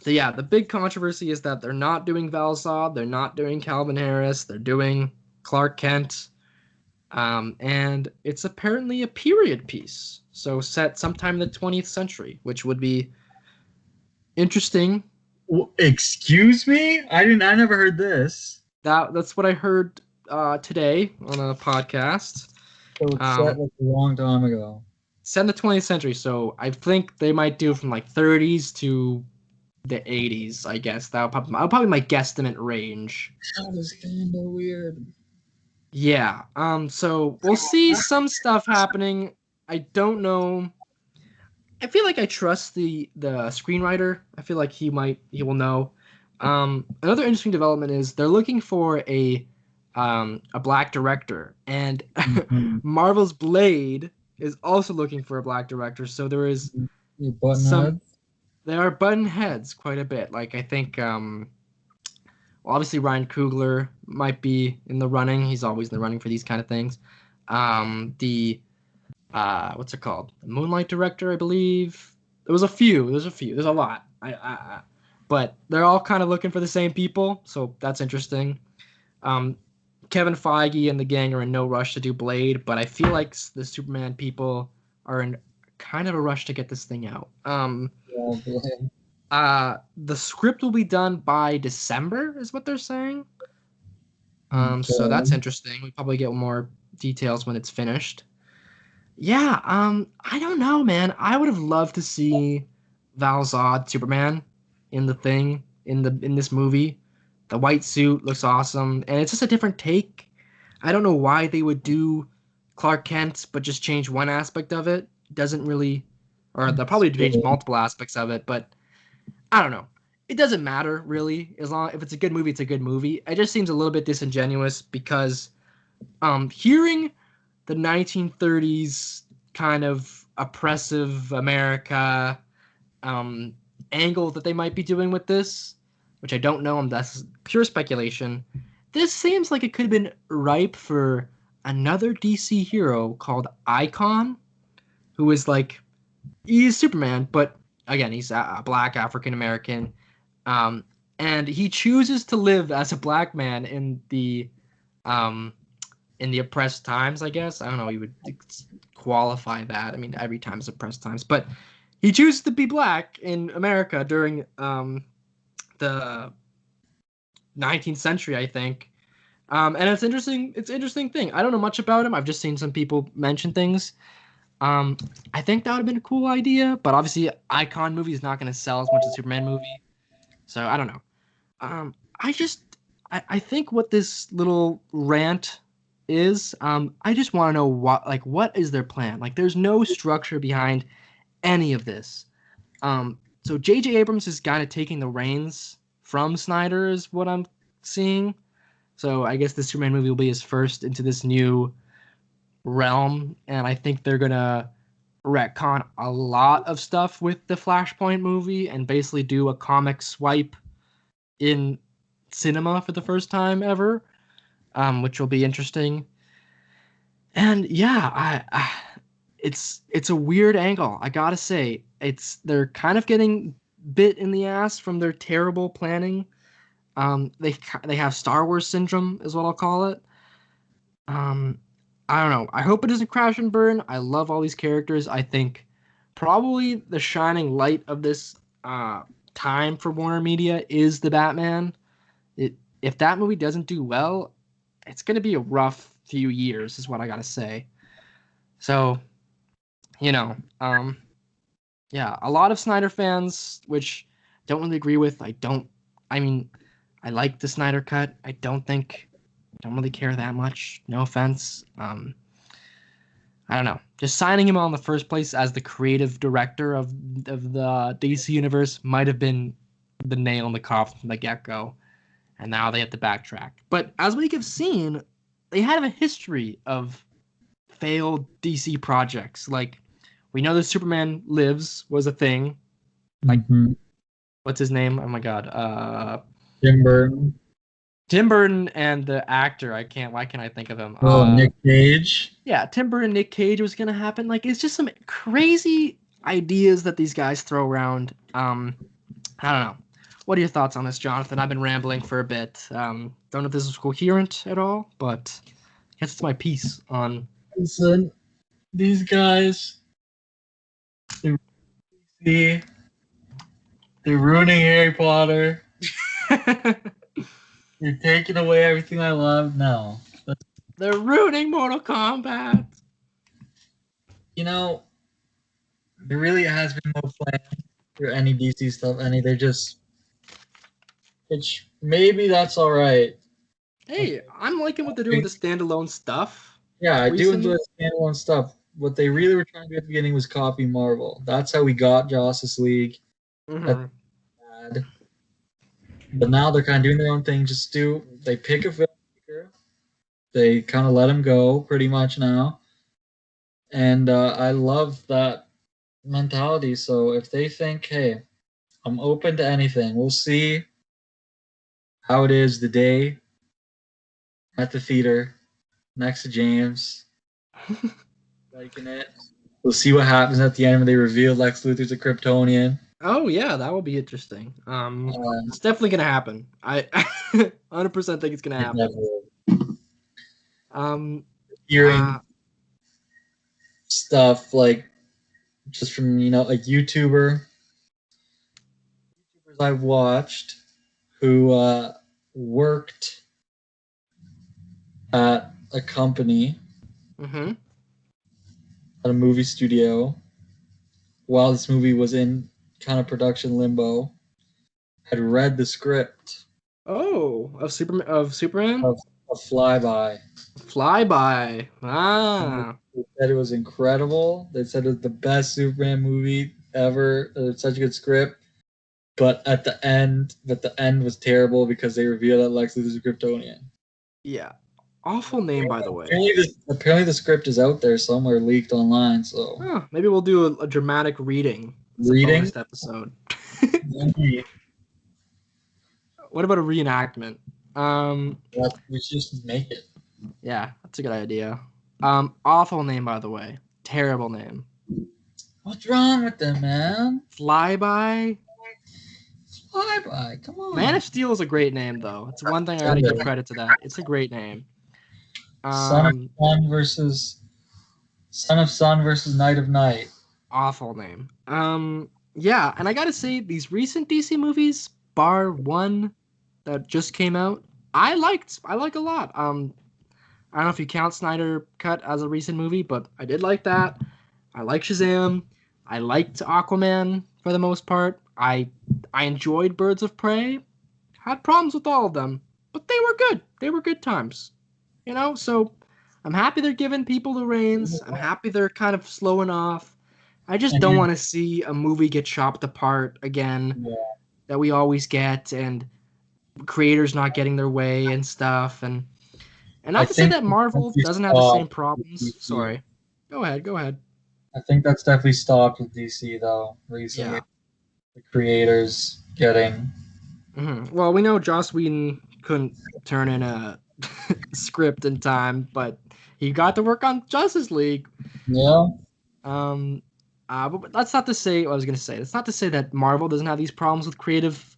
So yeah, the big controversy is that they're not doing Val-Zod, they're not doing Calvin Harris, they're doing Clark Kent. And it's apparently a period piece. So set sometime in the 20th century, which would be interesting. Excuse me? I never heard this. That's what I heard today on a podcast. So it's set like a long time ago. Set in the 20th century, so I think they might do from like 30s to the 80s, I guess. That would probably my guesstimate range. That was kind of weird. Yeah. So we'll see some stuff happening. I don't know. I feel like I trust the screenwriter. I feel like he will know. Another interesting development is they're looking for a black director, and Mm-hmm. Marvel's Blade is also looking for a black director. So there is Your button some. head. They are button heads quite a bit. Like I think, well, obviously Ryan Coogler might be in the running. He's always in the running for these kind of things. The what's it called? The Moonlight director, I believe. There was a few. There's a few. There's a lot. But they're all kind of looking for the same people, so that's interesting. Um, Kevin Feige and the gang are in no rush to do Blade, but I feel like the Superman people are in kind of a rush to get this thing out. Oh, boy. The script will be done by December, is what they're saying. So that's Okay. interesting. We probably get more details when it's finished. Yeah, I don't know, man. I would have loved to see Val Zod Superman in the thing in this movie. The white suit looks awesome, and it's just a different take. I don't know why they would do Clark Kent, but just change one aspect of it. Doesn't really, or they'll probably change multiple aspects of it, but I don't know. It doesn't matter really, as long if it's a good movie, it's a good movie. It just seems a little bit disingenuous because hearing the 1930s kind of oppressive America um, angle that they might be doing with this, which I don't know. That's pure speculation. This seems like it could have been ripe for another DC hero called Icon, who is like he's Superman, but again he's a black African American, um, and he chooses to live as a black man um, in the oppressed times, I guess. I don't know. You would qualify that. I mean, every time is oppressed times, but he chooses to be black in America during the 19th century, I think. And it's interesting. It's an interesting thing. I don't know much about him. I've just seen some people mention things. Um, I think that would have been a cool idea, but obviously, Icon movie is not going to sell as much as Superman movie. So I don't know. Um, I just I think what this little rant is, I just want to know what is their plan? Like there's no structure behind any of this. So J.J. Abrams is kind of taking the reins from Snyder is what I'm seeing. So I guess the Superman movie will be his first into this new realm, and I think they're gonna retcon a lot of stuff with the Flashpoint movie and basically do a comic swipe in cinema for the first time ever, which will be interesting. And yeah, it's a weird angle. I gotta say, they're kind of getting bit in the ass from their terrible planning. They have Star Wars syndrome, is what I'll call it. Um, I don't know. I hope it doesn't crash and burn. I love all these characters. I think probably the shining light of this time for Warner Media is the Batman. If that movie doesn't do well, it's gonna be a rough few years, is what I gotta say. So, you know, yeah, a lot of Snyder fans, which don't really agree with. I mean, I like the Snyder cut. Don't really care that much. No offense. I don't know. Just signing him on in the first place as the creative director of the DC universe might have been the nail in the coffin from the get go, and now they have to backtrack. But as we have seen, they have a history of failed DC projects. Like we know that Superman Lives was a thing. Like Mm-hmm. what's his name? Oh my god. Tim Burton. Tim Burton and the actor. Why can't I think of him? Oh, Nick Cage. Yeah, Tim Burton, Nick Cage was gonna happen. Like it's just some crazy ideas that these guys throw around. I don't know. What are your thoughts on this, Jonathan? I've been rambling for a bit. Don't know if this is coherent at all, but I guess it's my piece on. Listen, these guys, they're, they're ruining Harry Potter. You're taking away everything I love. No. They're ruining Mortal Kombat. You know, there really has been no plan through any DC stuff. They're just, it's maybe that's all right. Hey, I'm liking what they're doing with the standalone stuff. Yeah, I do enjoy Recently. the standalone stuff. What they really were trying to do at the beginning was copy Marvel. That's how we got Justice League. That's Mm-hmm. bad. But now they're kind of doing their own thing. They pick a filmmaker, they kind of let him go pretty much now. And I love that mentality. So if they think, hey, I'm open to anything, we'll see how it is the day at the theater next to James, liking it. We'll see what happens at the end when they reveal Lex Luthor's a Kryptonian. Oh yeah, that will be interesting. Um, It's definitely gonna happen. I 100% think it's gonna happen. Um, hearing uh, stuff like just from a YouTubers I've watched who worked at a company mm-hmm. at a movie studio while this movie was in kind of production limbo, had read the script Oh, of Superman? of a Flyby. Flyby. And Ah. they said it was incredible. They said it was the best Superman movie ever. It's such a good script. But the end was terrible because they revealed that Lex Luthor's a Kryptonian. Yeah. Awful name, by the way. Apparently the script is out there somewhere, leaked online. So Huh, maybe we'll do a dramatic reading. It's a reading, bonus episode. What about a reenactment? we should just make it. Yeah, that's a good idea. Awful name, by the way. Terrible name. What's wrong with them, man? Flyby. Flyby, come on. Man of Steel is a great name, though. It's one thing I gotta give credit to that. It's a great name. Son of Sun versus Knight of Night. Awful name. Yeah, and I gotta say, these recent DC movies, bar one that just came out, I like a lot. I don't know if you count Snyder Cut as a recent movie, but I did like that. I like Shazam. I liked Aquaman for the most part. I enjoyed Birds of Prey. Had problems with all of them, but they were good. They were good times. So I'm happy they're giving people the reins. I'm happy they're kind of slowing off. I just don't want to see a movie get chopped apart again that we always get, and creators not getting their way and stuff. And not to say that Marvel doesn't have the same problems. Sorry. Go ahead. I think that's definitely stopped with DC though recently. Yeah. The creators getting. Mm-hmm. Well, we know Joss Whedon couldn't turn in a script in time, but he got to work on Justice League. Yeah. But that's not to say what I was going to say. It's not to say that Marvel doesn't have these problems with creative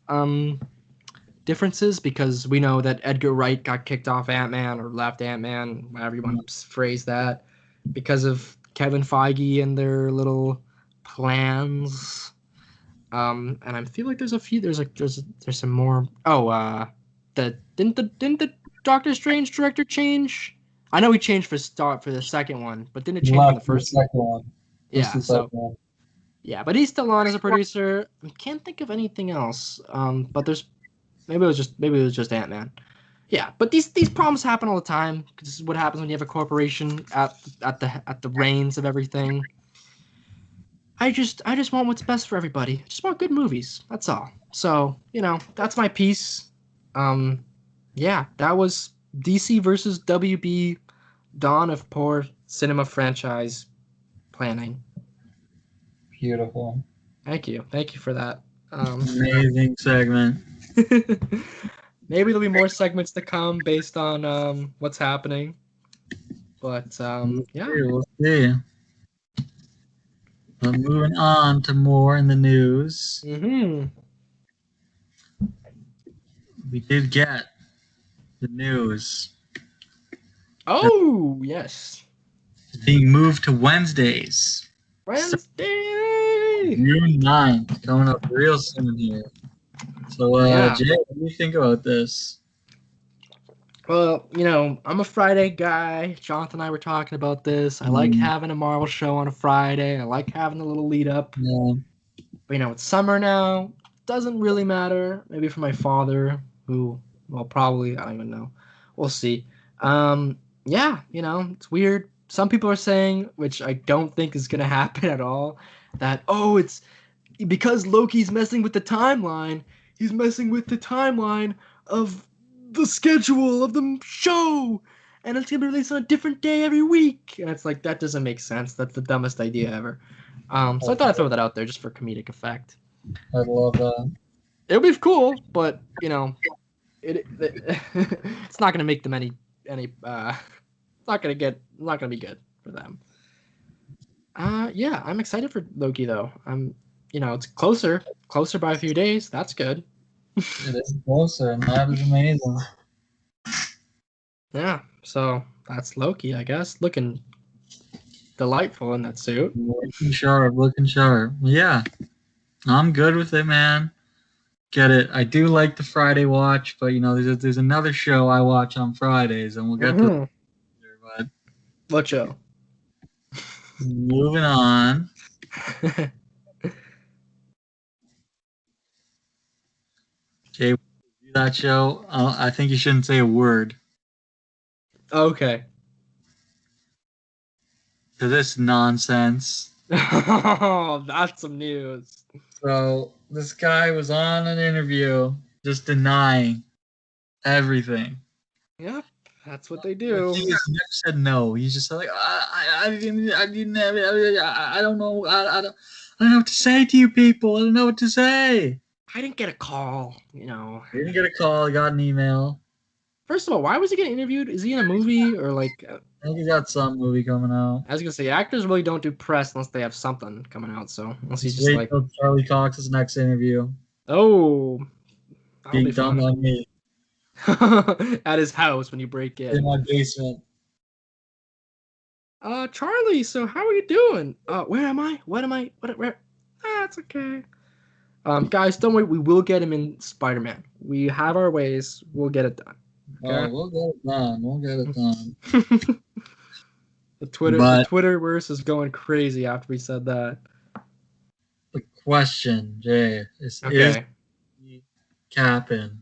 differences, because we know that Edgar Wright got kicked off Ant-Man, or left Ant-Man, however you want to phrase that, because of Kevin Feige and their little plans. And I feel like there's a few. There's some more. Oh, didn't the Doctor Strange director change? I know he changed for the second one, but didn't it change for the first one? Yeah. So yeah, but he's still on as a producer. I can't think of anything else. But there's maybe it was just Ant-Man. Yeah, but these problems happen all the time. This is what happens when you have a corporation at the reins of everything. I just want what's best for everybody. I just want good movies. That's all. So, that's my piece. Yeah, that was DC versus WB, Dawn of Poor Cinema Franchise Planning. Beautiful. Thank you for that. Amazing segment. Maybe there'll be more segments to come based on what's happening. But yeah. We'll see. But moving on to more in the news. Mm-hmm. We did get the news. Oh, yes. It's being moved to Wednesdays. Wednesday! June 9th. Coming up real soon here. So, Jay, what do you think about this? Well, I'm a Friday guy. Jonathan and I were talking about this. I like having a Marvel show on a Friday. I like having a little lead up. Yeah. But, it's summer now. Doesn't really matter. Maybe for my father, who, well, probably, I don't even know. We'll see. Yeah, it's weird. Some people are saying, which I don't think is going to happen at all, that, it's because Loki's messing with the timeline, he's messing with the timeline of the schedule of the show, and it's gonna be released on a different day every week. And it's like, that doesn't make sense. That's the dumbest idea ever. So I thought I'd throw that out there just for comedic effect. I love that. It'll be cool, but it's not gonna make them any. It's not gonna be good for them. Yeah, I'm excited for Loki though. It's closer by a few days. That's good. It is closer, and that is amazing. Yeah, so that's Loki, I guess. Looking delightful in that suit. Looking sharp. Yeah, I'm good with it, man. Get it. I do like the Friday watch, but there's another show I watch on Fridays, and we'll get to that later, but what show? Moving on. Okay, that show. I think you shouldn't say a word. Okay. To this nonsense. Oh, that's some news. So this guy was on an interview just denying everything. Yep, that's what they do. He never said no. He's just like, I don't know. I don't know what to say to you people. I don't know what to say. I didn't get a call, He didn't get a call. He got an email. First of all, why was he getting interviewed? Is he in a movie or like? I think he got some movie coming out. I was gonna say, actors really don't do press unless they have something coming out. So unless he's just like Charlie Cox's next interview. Oh, being done on me at his house when you break in my basement. Charlie, so how are you doing? Where am I? What am I? Where? It's okay. Guys, don't worry. We will get him in Spider-Man. We have our ways. We'll get it done. Okay? We'll get it done. The Twitterverse is going crazy after we said that. The question, Jay, is he capping?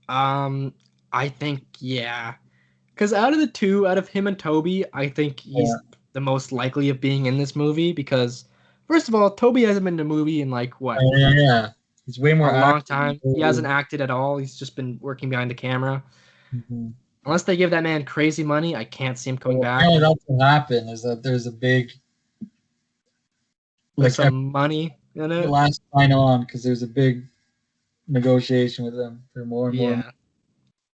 I think yeah. Because out of him and Toby, I think he's the most likely of being in this movie because, first of all, Toby hasn't been in a movie in like what? Yeah. He's way more a long time. He hasn't acted at all. He's just been working behind the camera. Mm-hmm. Unless they give that man crazy money, I can't see him coming back. Yeah, that's what happened. Is that there's a big some money in it. Last sign on because there's a big negotiation with them for more and more. Yeah.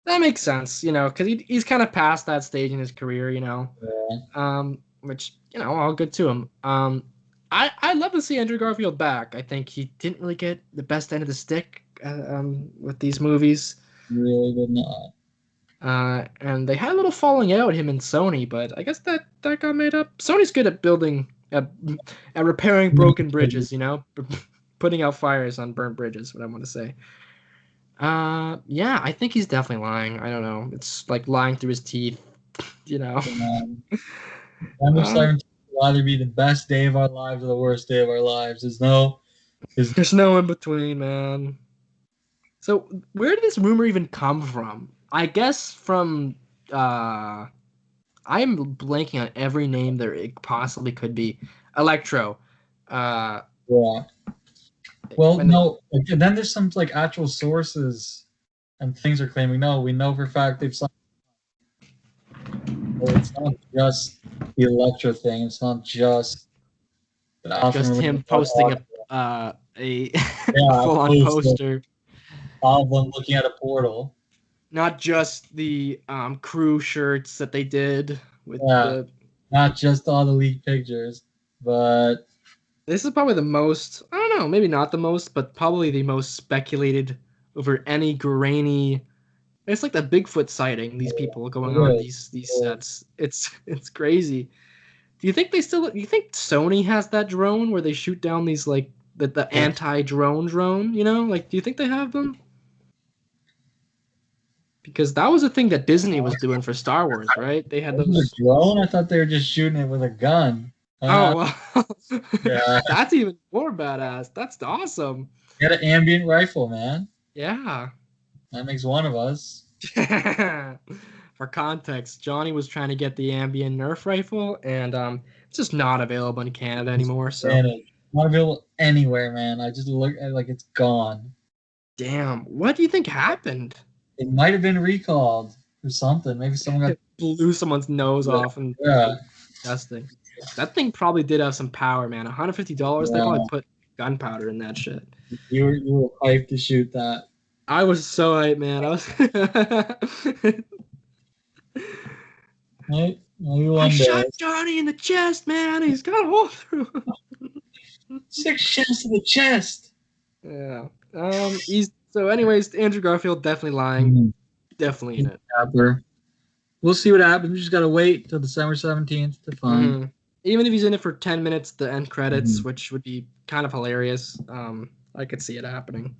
That makes sense, because he's kind of past that stage in his career, Yeah. Which, all good to him. I'd love to see Andrew Garfield back. I think he didn't really get the best end of the stick with these movies. He really did not. And they had a little falling out, him and Sony, but I guess that got made up. Sony's good at building, at repairing broken bridges, putting out fires on burnt bridges, what I want to say. Yeah, I think he's definitely lying. I don't know. It's like lying through his teeth, Number 17 will either be the best day of our lives or the worst day of our lives. There's no in between, man. So where did this rumor even come from? I guess from I'm blanking on every name there possibly could be. Electro. Yeah. Well, no. Then there's some like actual sources, and things are claiming no. We know for a fact they've signed. Well, it's not just the Electro thing. It's not just him posting a full-on poster of them looking at a portal. Not just the crew shirts that they did with not just all the leaked pictures, but this is probably the most, I don't know, maybe not the most, but probably the most speculated over any grainy. It's like the Bigfoot sighting, these people going on these sets. It's crazy. Do you think Sony has that drone where they shoot down these like the anti-drone drone, Like, do you think they have them? Because that was a thing that Disney was doing for Star Wars, right? They had those. A drone? I thought they were just shooting it with a gun. Oh well, Yeah. that's even more badass. That's awesome. Get an ambient rifle, man. Yeah. That makes one of us. For context, Johnny was trying to get the ambient Nerf rifle, and it's just not available in Canada anymore. So, And it's not available anywhere, man. I just look at like it's gone. damn, what do you think happened? It might have been recalled or something. Maybe someone got. It blew someone's nose off and Yeah. disgusting. That thing probably did have some power, man. $150. They Yeah. probably put gunpowder in that shit. You were hyped to shoot that. I was so hyped, man. I was. Maybe I one day. shot Johnny in the chest, man. He's got a hole through. 6 shots to the chest. Yeah. He's so. Anyways, Andrew Garfield definitely lying. Mm-hmm. Definitely in it. We'll see what happens. We just gotta wait till December 17th to find. Mm-hmm. Even if he's in it for 10 minutes, the end credits, which would be kind of hilarious. I could see it happening.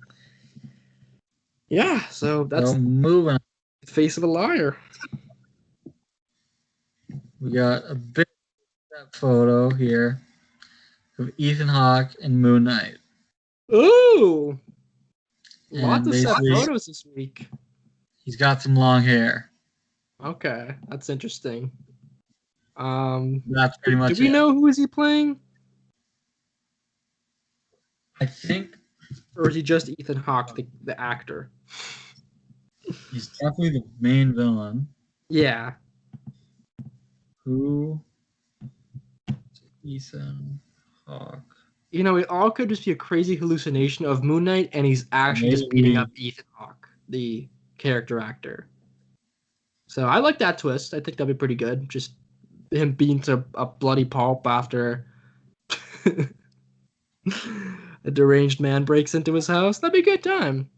Yeah. So that's moving on. the face of a liar. We got a big photo here of Ethan Hawke and Moonknight. Ooh. And Lots of set basically- photos this week. He's got some long hair. Okay, that's interesting. That's pretty much do we it. know who is he playing? I think Or is he just Ethan Hawke, the actor? he's definitely the main villain. Yeah. Who? Ethan Hawke. You know, it all could just be a crazy hallucination of Moon Knight, and he's actually just Maybe. beating up Ethan Hawke, the character actor. So I like that twist. I think that'd be pretty good. Just him being to a bloody pulp after a deranged man breaks into his house. That'd be a good time.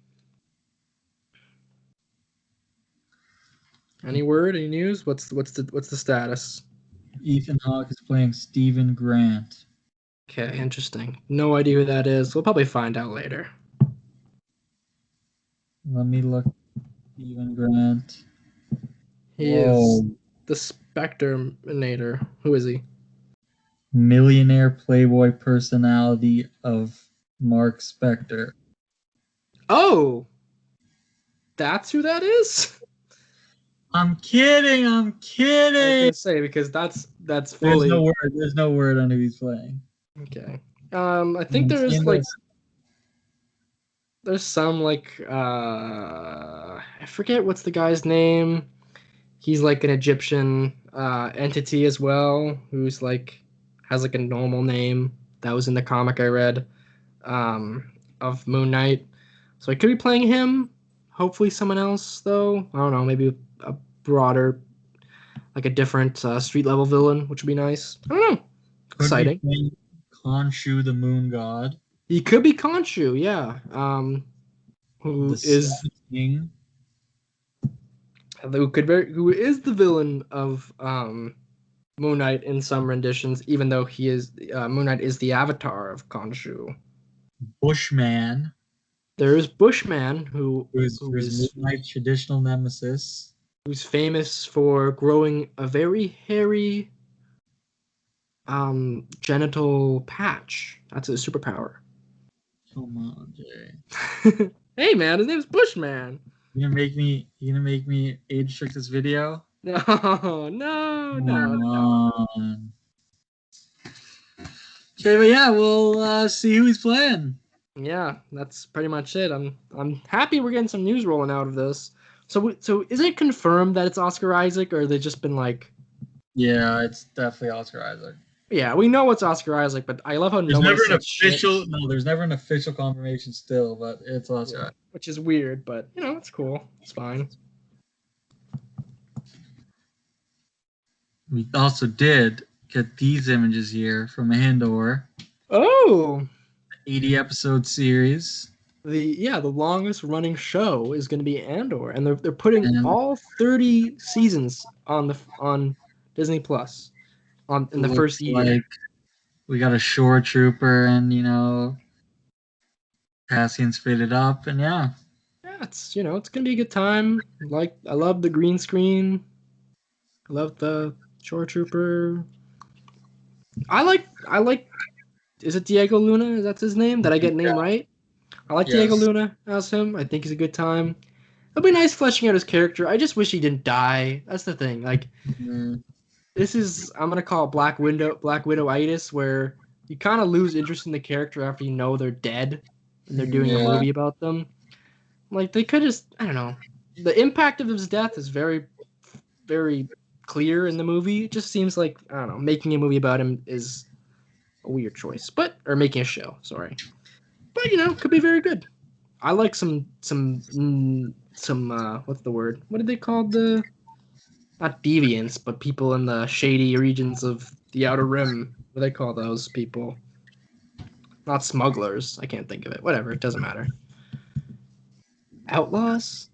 Any word? Any news? What's the status? Ethan Hawke is playing Stephen Grant. Okay, interesting. No idea who that is. We'll probably find out later. Let me look. Stephen Grant. He Whoa. is the Specterminator. Who is he? Millionaire Playboy personality of Mark Spector. Oh, that's who that is. I'm kidding. I was gonna say because that's There's fully no word. There's no word on who he's playing. okay. I think there's like there's some like I forget what's the guy's name. He's like an Egyptian entity as well, who's like has like a normal name that was in the comic I read of Moon Knight. So I could be playing him. Hopefully someone else though. I don't know, maybe a broader, like a different street level villain, which would be nice. I don't know. Exciting. Khonshu the Moon God. He could be Khonshu, yeah. Who King. Who is the villain of Moon Knight in some renditions, even though he is Moon Knight is the avatar of Khonshu. Bushman. There is Bushman, who is is Moon Knight's traditional nemesis. Who's famous for growing a very hairy genital patch. That's his superpower. Come on, Jay. Hey man, his name's Bushman. You gonna make me age restrict this video? No. Okay, but yeah, we'll see who he's playing. Yeah, that's pretty much it. I'm happy we're getting some news rolling out of this. So is it confirmed that it's Oscar Isaac, or they just been like? Yeah, it's definitely Oscar Isaac. Yeah, we know it's Oscar Isaac, but I love how there's there's never an official confirmation still, but it's Oscar Isaac. Which is weird, but it's cool. It's fine. We also did get these images here from Andor. Oh, 80-episode series. The longest running show is going to be Andor, and they're putting all 30 seasons on Disney Plus in the first year. Like we got a shore trooper, and Cassian's fitted up, and yeah, it's it's gonna be a good time. Like I love the green screen. I love the shore trooper. I like. Is it Diego Luna? Is that his name? Did I get name right? I like Diego Yes. Luna as him. I think he's a good time. It'll be nice fleshing out his character. I just wish he didn't die. That's the thing. Like Mm, this is I'm gonna call it Black Widow-itis, where you kind of lose interest in the character after you know they're dead and they're doing a yeah. movie about them. Like they could just I don't know. The impact of his death is very very clear in the movie. It just seems like I don't know, making a movie about him is a weird choice. But or making a show, sorry. But could be very good. I like some what's the word? What did they call the not deviants, but people in the shady regions of the Outer Rim. What do they call those people? Not smugglers. I can't think of it. Whatever. It doesn't matter. Outlaws?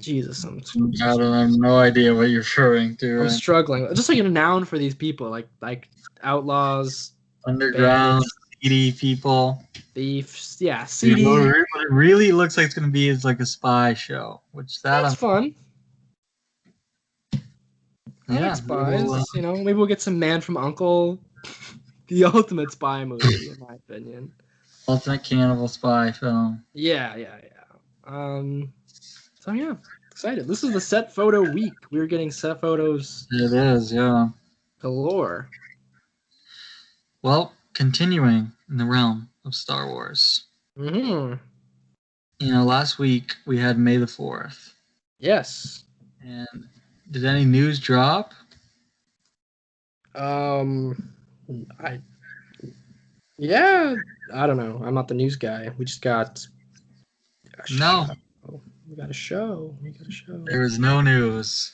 Jesus, I don't have no idea what you're referring to. I'm Right? struggling. Just like a noun for these people, like outlaws, Underground, bandits, seedy people. thieves. Yeah, Dude, seedy. what it really looks like it's going to be is like a spy show, which that That's I'm fun. I like yeah, spies. Maybe we'll get some Man from Uncle, the ultimate spy movie, in my opinion. ultimate cannibal spy film. Yeah, yeah, yeah. So yeah, excited. This is the set photo week. We're getting set photos It is, yeah. galore. Well, continuing in the realm of Star Wars. Hmm. Last week we had May the 4th. Yes. And did any news drop? Um. I. Yeah. I don't know. I'm not the news guy. We just got a No, show. We got a show. We got a show. there was no news.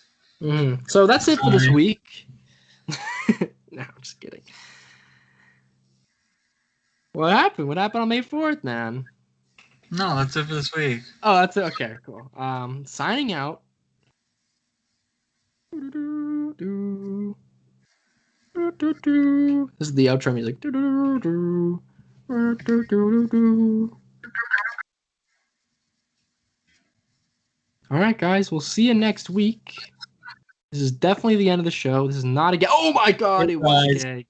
So that's it for this Sorry. week. No, I'm just kidding. What happened? What happened on May 4th, man? No, that's it for this week. Oh, that's it. Okay, cool. Signing out. This is the outro music. All right, guys. We'll see you next week. This is definitely the end of the show. This is not a gag. Oh my god, Hey, it was a guys. gag.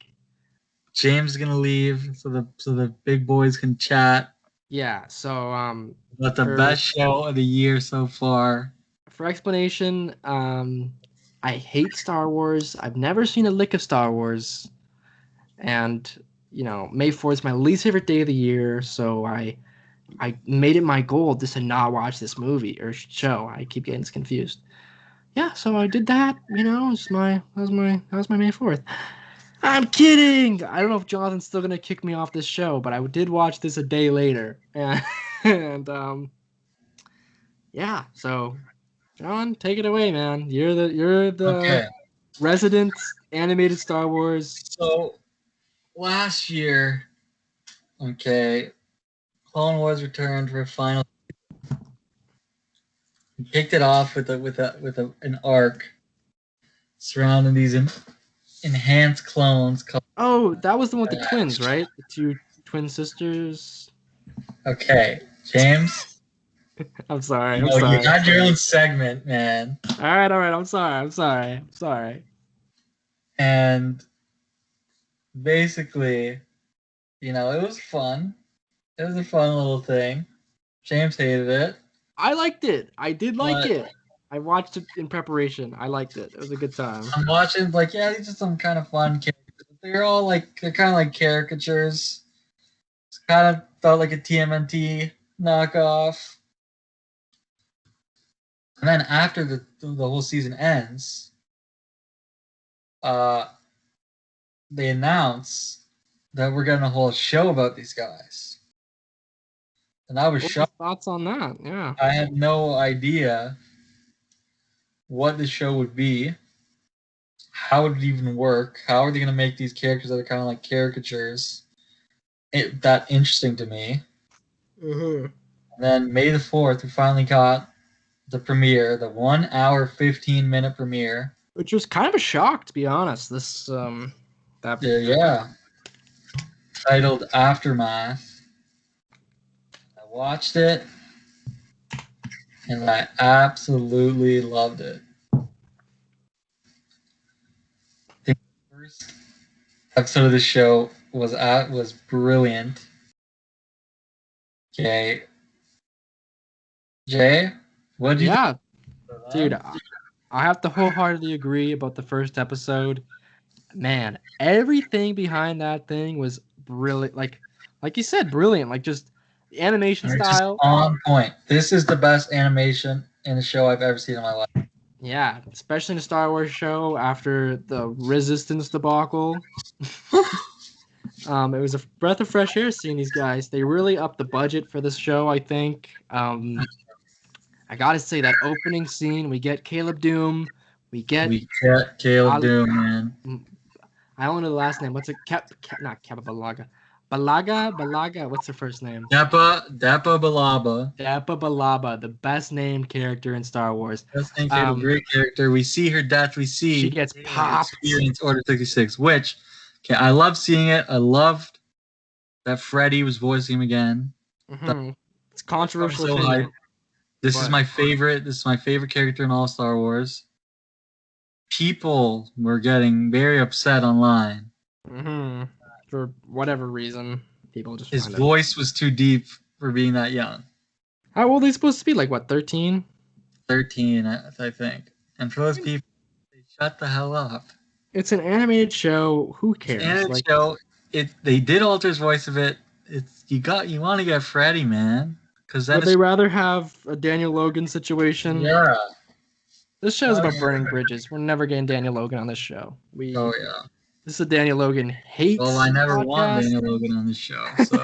James is gonna leave so the big boys can chat Yeah. So about the for best show of the year so far. explanation, I hate Star Wars. I've never seen a lick of Star Wars, and May 4th is my least favorite day of the year. So I made it my goal just to not watch this movie or show. I keep getting confused. Yeah, so I did that. That was my May 4th. I'm kidding. I don't know if Jonathan's still gonna kick me off this show, but I did watch this a day later, and yeah. So, John, take it away, man. You're the Okay. resident animated Star Wars. So last year, okay, Clone Wars returned for a final. We kicked it off with an arc surrounding these enhanced clones called. Oh, that was the one with the twins, Carnage. right? The two twin sisters. Okay, James. I'm sorry. You I'm know, you sorry. got your own segment, man. All right. I'm sorry. And basically, it was fun. It was a fun little thing. James hated it. I liked it. I did like But it. I watched it in preparation. I liked it. It was a good time. I'm watching, like, yeah, these are some kind of fun characters. They're kind of like caricatures. It's kind of felt like a TMNT knockoff. And then after the whole season ends, they announce that we're getting a whole show about these guys. And I was What were your shocked. thoughts on that? Yeah. I had no idea what the show would be. How would it even work? How are they going to make these characters that are kind of like caricatures that interesting to me? Mm-hmm. And then May the 4th, we finally got the premiere, the 1 hour, 15-minute premiere. Which was kind of a shock, to be honest. Yeah. Titled Aftermath. I watched it and I absolutely loved it. The first episode of the show was brilliant. Okay, Jay, what do you think? Yeah, dude, I have to wholeheartedly agree about the first episode. Man, everything behind that thing was brilliant. Like you said, brilliant. Like just the animation It's just style. on point. This is the best animation in a show I've ever seen in my life. Yeah, especially in a Star Wars show after the Resistance debacle. It was a breath of fresh air seeing these guys. They really upped the budget for this show, I think. I gotta say that opening scene, we get Caleb Doom, we get We get Caleb Ali- Doom, man. I don't know the last name. What's it? Not Kappa Balaga. Balaga. What's her first name? Dappa Balaba. Dappa Balaba, the best named character in Star Wars. Best name character, great character. We see her death. We see She gets popped. Experience Order 66, which I love seeing it. I loved that Freddy was voicing him again. Mm-hmm. It's controversial So opinion. This is my favorite. This is my favorite character in all Star Wars. People were getting very upset online. Mm-hmm. For whatever reason, people just. His voice was too deep for being that young. How old are they supposed to be? Like what? 13? 13, I think. And for those people, they shut the hell up. It's an animated show. Who cares? Animated show. They did alter his voice a bit. You want to get Freddy, man. Because would they rather have a Daniel Logan situation? Yeah. This show's about burning bridges. We're never getting Daniel Logan on this show. Oh yeah. This is a Daniel Logan hates. Well, I never podcast. want Daniel Logan on this show, so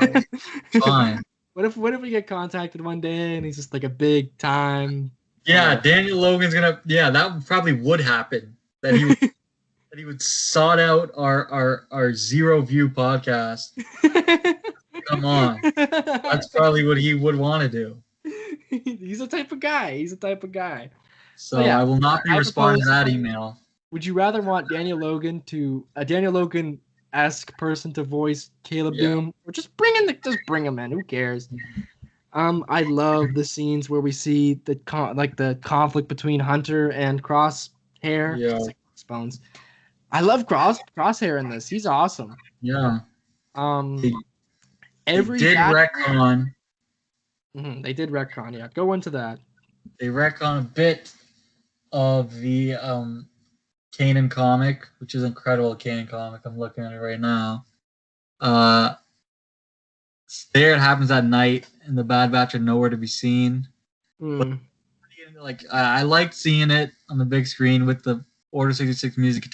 fine. What if we get contacted one day and he's just like a big time? Yeah, Daniel Logan's gonna. Yeah, that probably would happen. That he would sort out our zero view podcast. Come on, that's probably what he would want to do. He's the type of guy. So yeah, I will not be responding to that email. Would you rather want a Daniel Logan-esque person to voice Caleb Doom, or just bring him in? Who cares? I love the scenes where we see the conflict between Hunter and Crosshair. Yeah. Bones. I love Crosshair in this. He's awesome. Yeah. They did retcon. They did retcon. Yeah, go into that. They retcon a bit of the Kanan comic, which is incredible. Kanan comic. I'm looking at it right now. There it happens at night, and the Bad Batch are nowhere to be seen. But, I liked seeing it on the big screen with the Order 66 music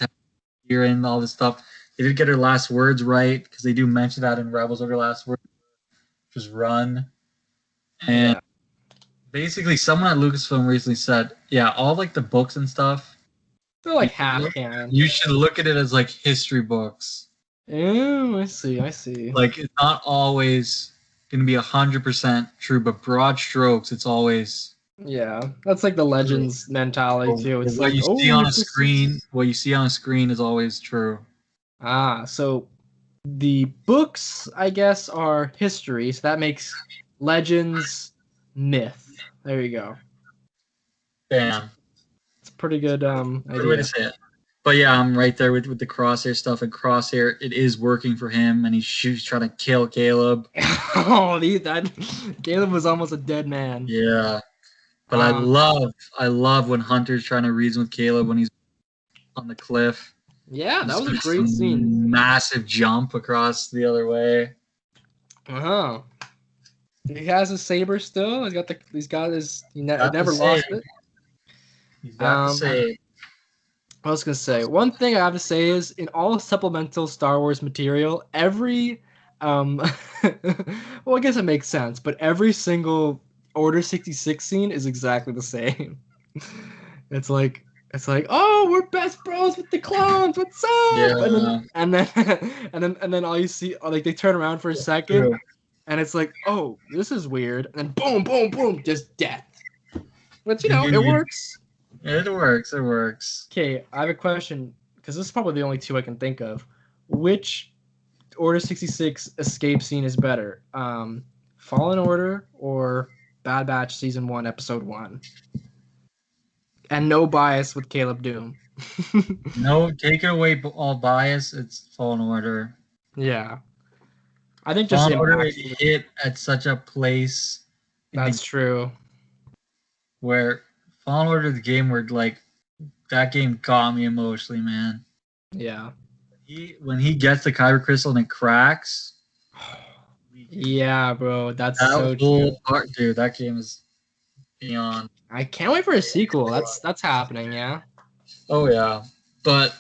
here and all this stuff. They did get her last words right because they do mention that in Rebels of her last words, which was run. And basically, someone at Lucasfilm recently said, all like the books and stuff, they're like half canon. You should look at it as like history books. Oh, I see. Like it's not always gonna be 100% true, but broad strokes, it's always. Yeah, that's like the Legends mentality too. It's what you see on a screen. What you see on a screen is always true. So the books, I guess, are history. So that makes Legends myth. There you go. Bam. It's a pretty good idea. Good way to say it. But yeah, I'm right there with the Crosshair stuff. And Crosshair, it is working for him, and he's trying to kill Caleb. Caleb was almost a dead man. Yeah. But I love when Hunter's trying to reason with Caleb when he's on the cliff. Yeah, that was a great scene. Massive jump across the other way. He has his saber still. He never lost it. He's got the saber. I was gonna say one thing I have to say is in all supplemental Star Wars material, every well, I guess it makes sense, but every single Order 66 scene is exactly the same. It's like, oh, we're best bros with the clones. What's up? Yeah. And then all you see, like they turn around for a second, and it's like, oh, this is weird. And then boom, boom, boom, just death. But it works. It works. Okay, I have a question because this is probably the only two I can think of. Which Order 66 escape scene is better? Fallen Order or Bad Batch Season 1, Episode 1? And no bias with Caleb Doom. No, take it away all bias. It's Fallen Order. Yeah. I think just Fallen Order it impactful. hit at such a place in That's the true. where Fallen Order the game where like that game got me emotionally, man. Yeah. When he gets the Kyber crystal and it cracks. Yeah, bro. That's That so true. whole part, dude. That game is beyond. I can't wait for a sequel. That's happening, yeah. Oh yeah, but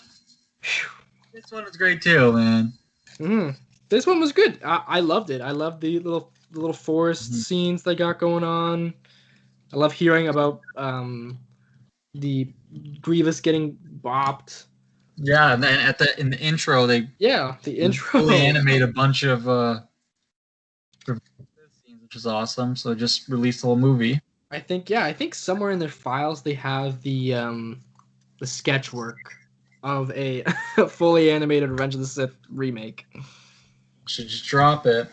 this one was great too, man. Mm. This one was good. I loved it. I loved the little forest scenes they got going on. I love hearing about the Grievous getting bopped. Yeah, and then in the intro they The intro fully animate a bunch of scenes, which is awesome. So just released the whole movie. I think somewhere in their files they have the sketch work of a fully animated Revenge of the Sith remake. Should just drop it.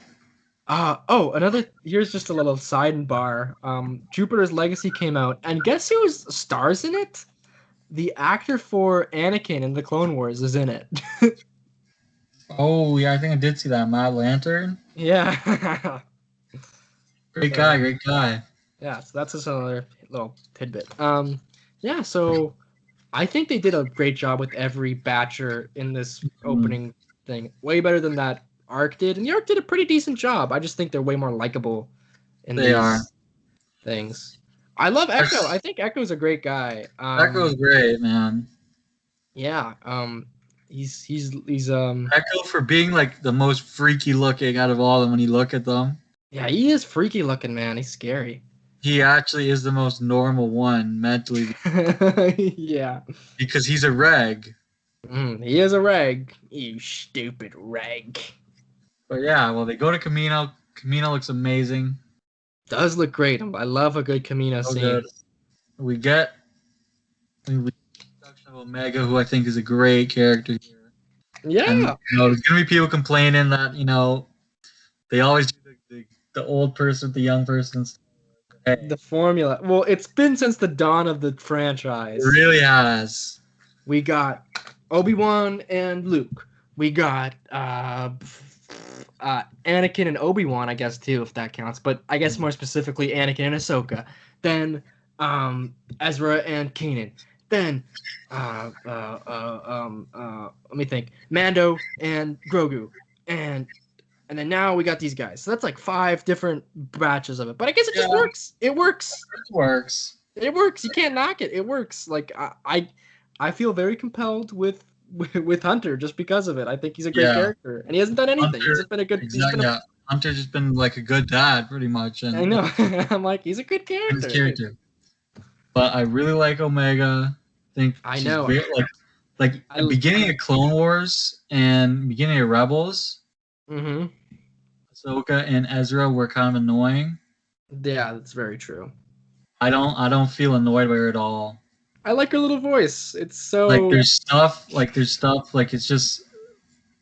Here's just a little sidebar. Jupiter's Legacy came out, and guess who stars in it? The actor for Anakin in the Clone Wars is in it. Oh yeah, I think I did see that. Matt Lantern. Yeah. Great guy, great guy. Yeah, so that's just another little tidbit. Yeah, so I think they did a great job with every Batcher in this opening thing. Way better than that Arc did. And the Arc did a pretty decent job. I just think they're way more likable in these things. I love Echo. I think Echo's a great guy. Echo's great, man. Yeah. He's Echo for being like the most freaky looking out of all of them when you look at them. Yeah, he is freaky looking, man. He's scary. He actually is the most normal one mentally. Yeah. Because he's a reg. He is a reg. You stupid reg. But yeah, well, they go to Kamino. Kamino looks amazing. Does look great. I love a good Kamino scene. Good. We get introduction of Omega, who I think is a great character here. Yeah. And, there's gonna be people complaining that they always do the old person with the young person. Hey, the formula. Well, it's been since the dawn of the franchise. It really has. We got Obi-Wan and Luke. We got Anakin and Obi-Wan, I guess, too, if that counts. But I guess more specifically, Anakin and Ahsoka. Then Ezra and Kanan. Then let me think. Mando and Grogu. And then now we got these guys. So that's like 5 different batches of it. But I guess it just works. It works. It works. It works. You can't knock it. It works. Like I feel very compelled with Hunter just because of it. I think he's a great character, and he hasn't done anything. He's just been a good. Exactly. Hunter's just been like a good dad, pretty much. And I know. I'm like, he's a good character. But I really like Omega. I know. Great. Like the beginning of Clone Wars and beginning of Rebels. Mm-hmm. Ahsoka and Ezra were kind of annoying. Yeah, that's very true. I don't feel annoyed by her at all. I like her little voice. It's so there's stuff it's just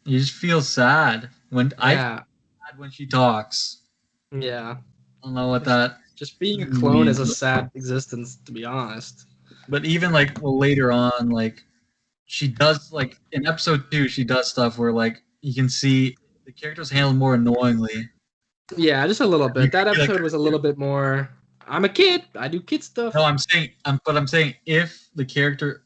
you just feel sad when when she talks. Yeah. I don't know what that just being a clone is a sad existence, to be honest. But even later on, she does in episode 2, she does stuff where you can see the character's handled more annoyingly. Yeah, just a little bit. That episode was a little bit more. I'm a kid. I do kid stuff. No, I'm saying if the character,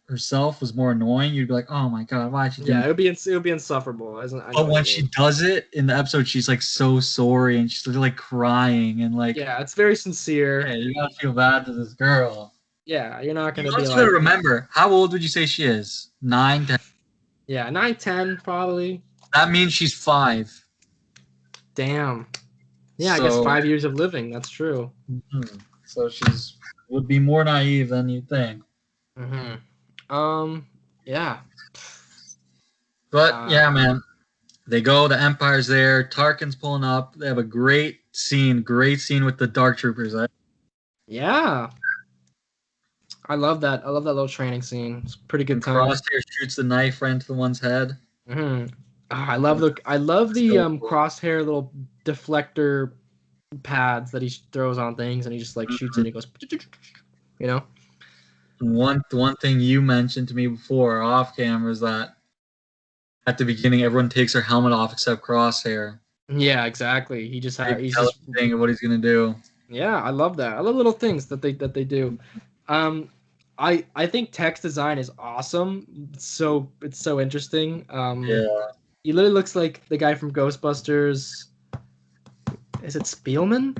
herself, was more annoying, you'd be like, oh my god, why'd you do that? It would be insufferable. But when she does it in the episode, she's so sorry and she's crying and yeah, it's very sincere. Hey, you gotta feel bad for this girl. Yeah, you're not gonna be gotta remember, how old would you say she is? 9, 10? Yeah, 9, 10 probably. That means she's 5. Damn. Yeah, I guess 5 years of living. That's true. Mm-hmm. So would be more naive than you think. Mm-hmm. Yeah. But yeah, man. They go. The Empire's there. Tarkin's pulling up. They have a great scene with the Dark Troopers. Right? Yeah. I love that. I love that little training scene. It's a pretty good time. Crosshair shoots the knife right into the one's head. Mm-hmm. I love the Crosshair little deflector pads that he throws on things, and he just shoots it and he goes, one thing you mentioned to me before off camera is that at the beginning everyone takes their helmet off except Crosshair. Yeah, exactly. They He's tell just everything of what he's gonna do. yeah. I love that. I love little things that they do. Um, I think text design is awesome. It's so interesting. Yeah. He literally looks like the guy from Ghostbusters. Is it Spielman?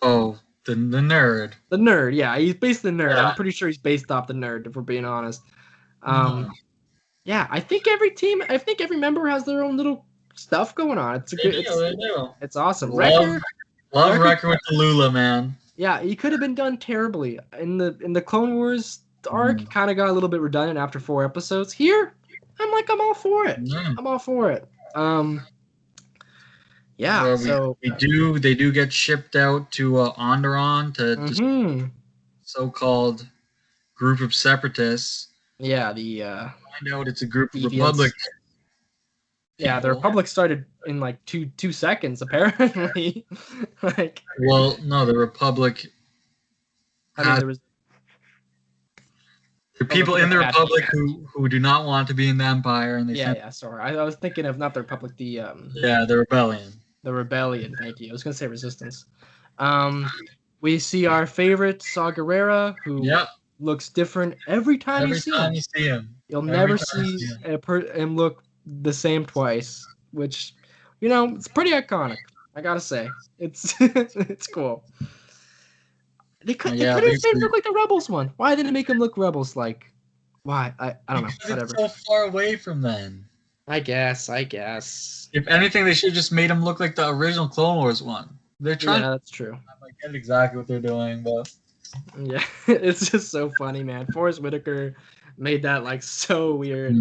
Oh, the nerd. The nerd, yeah, he's based the nerd. Yeah. I'm pretty sure he's based off the nerd, if we're being honest. Hmm. Yeah, I think every member has their own little stuff going on. It's a They good, do. They do. it's awesome. Love Wrecker, Wrecker with the Lula, man. yeah, he could have been done terribly in the Clone Wars arc. Kind of got a little bit redundant after 4 episodes. Here, I'm all for it. Mm. I'm all for it. Yeah, Well, so they do get shipped out to Andor to just so-called group of separatists. yeah, the Find out it's a group of deviants. Republic. Yeah, the people. Republic started in like two seconds apparently. Like, Well, no, the Republic. I mean, there was There are people in the Republic Republic had- who do not want to be in the Empire, and they yeah, sent yeah. Sorry, I was thinking of not the Republic, the the Rebellion. the Rebellion. Thank you. I was gonna say Resistance. We see our favorite Saw Gerrera, who Yep. looks different every time Every you see time him. you see him, You'll every never time you see see him. him look the same twice, which it's pretty iconic. I gotta say, it's it's cool. They could Yeah, have made him basically. look like the Rebels one. Why didn't they make him look Rebels like? Why? I don't know. Because Whatever. it's so far away from then. I guess. If anything, they should just made him look like the original Clone Wars one. They're trying Yeah, that's true. I get exactly what they're doing, but Yeah, it's just so funny, man. Forrest Whitaker made that like so weird.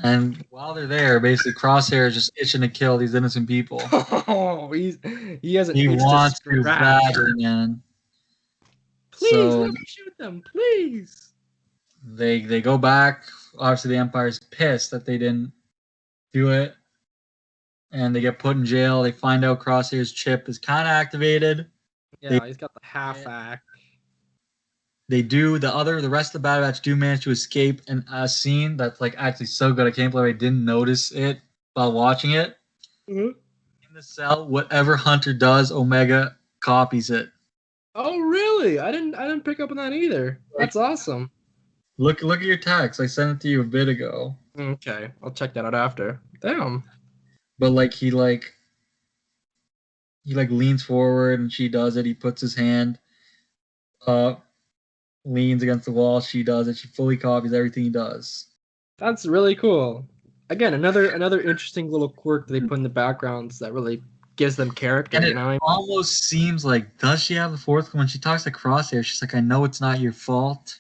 and while they're there, basically Crosshair is just itching to kill these innocent people. Oh, he has an He itch wants to scratch. badly, man. Please So let me shoot them, please. they go back. Obviously, the Empire's pissed that they didn't do it, and they get put in jail. They find out Crosshair's chip is kind of activated. Yeah, he's got the half act. They do the rest of the Bad Batch do manage to escape a scene that's like actually so good. I can't believe I didn't notice it while watching it. Mm-hmm. In the cell, whatever Hunter does, Omega copies it. Oh, really? I didn't pick up on that either. That's awesome. Look at your text. I sent it to you a bit ago. Okay, I'll check that out after. Damn. But he leans forward and she does it. He puts his hand up, leans against the wall. She does it. She fully copies everything he does. That's really cool. Again, another interesting little quirk that they put in the backgrounds that really gives them character. And it almost seems like, does she have the fourth one? When she talks to Crosshair, she's like, I know it's not your fault.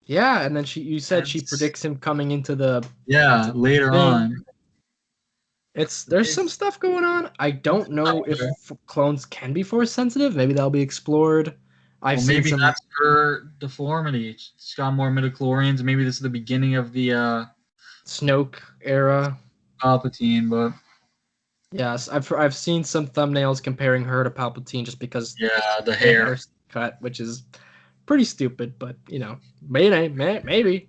Yeah, and then you said she predicts him coming into the later thing. on. There's some stuff going on. I don't know if clones can be force sensitive. Maybe that'll be explored. Maybe that's her deformity. She's got more midichlorians. Maybe this is the beginning of the Snoke era. Palpatine, but yes, I've seen some thumbnails comparing her to Palpatine just because the hair cut, which is pretty stupid, but maybe.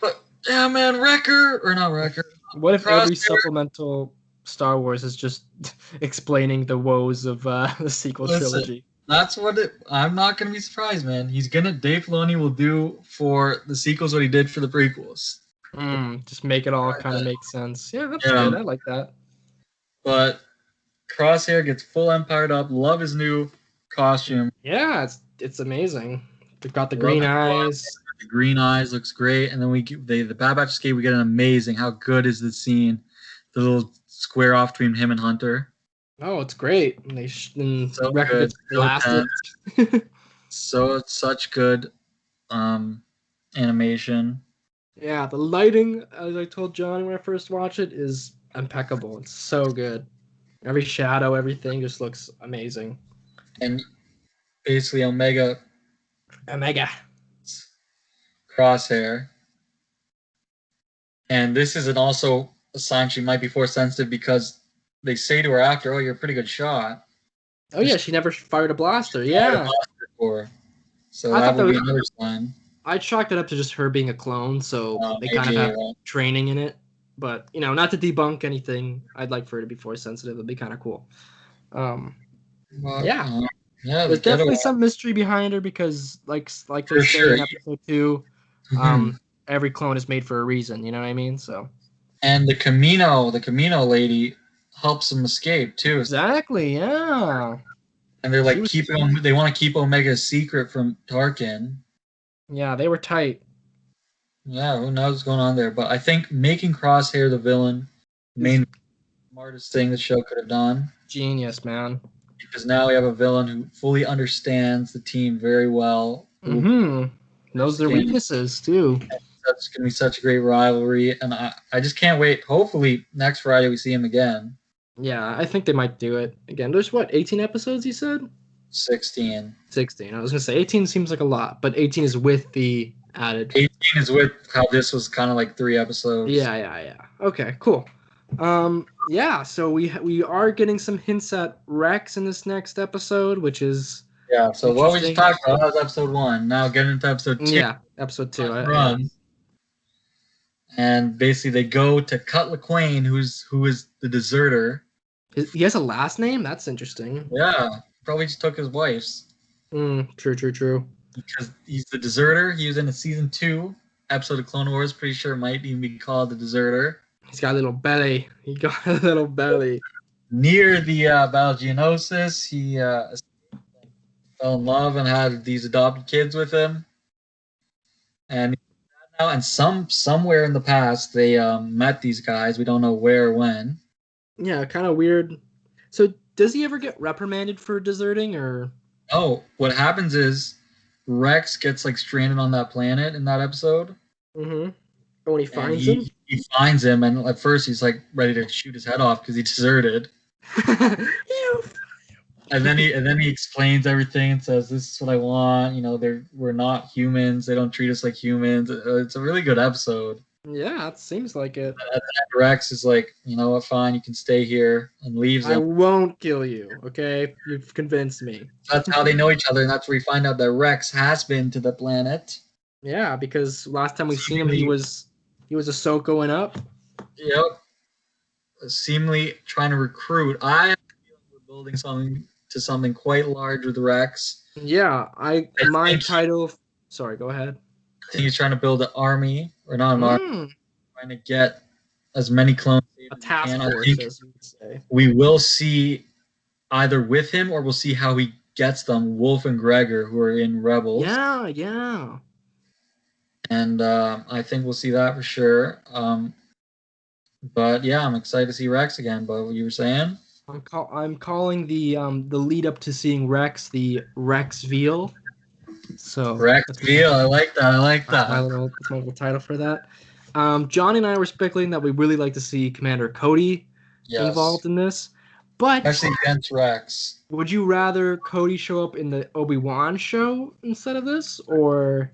But yeah, man, Wrecker or not Wrecker. What if every supplemental Star Wars is just explaining the woes of the sequel trilogy? That's what I'm not gonna be surprised, man. Dave Filoni will do for the sequels what he did for the prequels. Just make it all kind of make sense. Yeah, that's good. I like that. But Crosshair gets full empired up. Love his new costume. Yeah, it's amazing. They've got the green eyes. The green eyes looks great, and then the Bad Batch escape. We get an amazing. How good is the scene? The little square off between him and Hunter. Oh, it's great. And so Wrecker good. gets blasted. So it's such good animation. Yeah, the lighting, as I told John when I first watched it, is impeccable. It's so good. Every shadow, everything just looks amazing. And basically, Omega. Crosshair. And this isn't also a sign she might be force sensitive because they say to her after, "Oh, you're a pretty good shot." Oh yeah, she never fired a blaster. Yeah. So I that thought that would be was, another sign. I chalked it up to just her being a clone, so they kind of Maybe, have training in it. But not to debunk anything, I'd like for her to be force sensitive. It'd be kind of cool. but, Yeah, yeah, the there's definitely getaway some mystery behind her because, like they for say sure. in episode 2, Mhm. every clone is made for a reason. You know what I mean? So And the Camino lady helps him escape too. exactly, yeah. And they're She like was, they want to keep Omega's secret from Tarkin. yeah, they were tight. Yeah, who knows what's going on there? But I think making Crosshair the villain, Is main smartest thing the show could have done. genius, man. Because now we have a villain who fully understands the team very well. Who Knows their can weaknesses too. That's gonna be such a great rivalry, and I just can't wait. Hopefully next Friday we see him again. Yeah, I think they might do it again. There's what, 18 episodes? You said 16. 16. I was gonna say 18 seems like a lot, but 18 is with the added. 18 is with how this was kind of like 3 episodes. Yeah. Okay, cool. Yeah. So we are getting some hints at Rex in this next episode, which is Yeah. So what we just interesting. talked about that was episode 1. Now getting into episode 2. Yeah, episode 2. Run. And basically they go to Cut LaQuaine, who is the deserter. He has a last name? That's interesting. Yeah. Probably just took his wife's. True. Because he's the deserter. He was in a season 2 episode of Clone Wars. Pretty sure it might even be called the deserter. He's got a little belly. He got a little belly. Near the Battle of Geonosis, he fell in love and had these adopted kids with him. And now, and somewhere in the past, they met these guys. We don't know where or when. Yeah, kind of weird. So does he ever get reprimanded for deserting, or? Oh, what happens is Rex gets like stranded on that planet in that episode. Mm-hmm. When he finds him? He finds him, and at first he's like ready to shoot his head off because he deserted. And then he explains everything and says, "This is what I want. We're not humans. They don't treat us like humans." It's a really good episode. Yeah, it seems like it. And Rex is like, "You know what? Fine, you can stay here," and leaves him. I won't kill you. Okay, you've convinced me. That's how they know each other, and that's where we find out that Rex has been to the planet. Yeah, because last time we've seen him, he was Ahsoka and up. Yep. Seemingly trying to recruit. I have a feeling we're building something quite large with Rex. Yeah, my title. Sorry, go ahead. I think he's trying to build an army, or not an army, trying to get as many clones. A task force, as you would say. We will see either with him, or we'll see how he gets them. Wolf and Gregor, who are in Rebels. Yeah. And I think we'll see that for sure. But yeah, I'm excited to see Rex again. But what you were saying? I'm calling the lead up to seeing Rex the Rex Veal. So Rex Veal, I like that. That's my little title for that. John and I were speculating that we really like to see Commander Cody involved in this, but especially against Rex. Would you rather Cody show up in the Obi-Wan show instead of this, or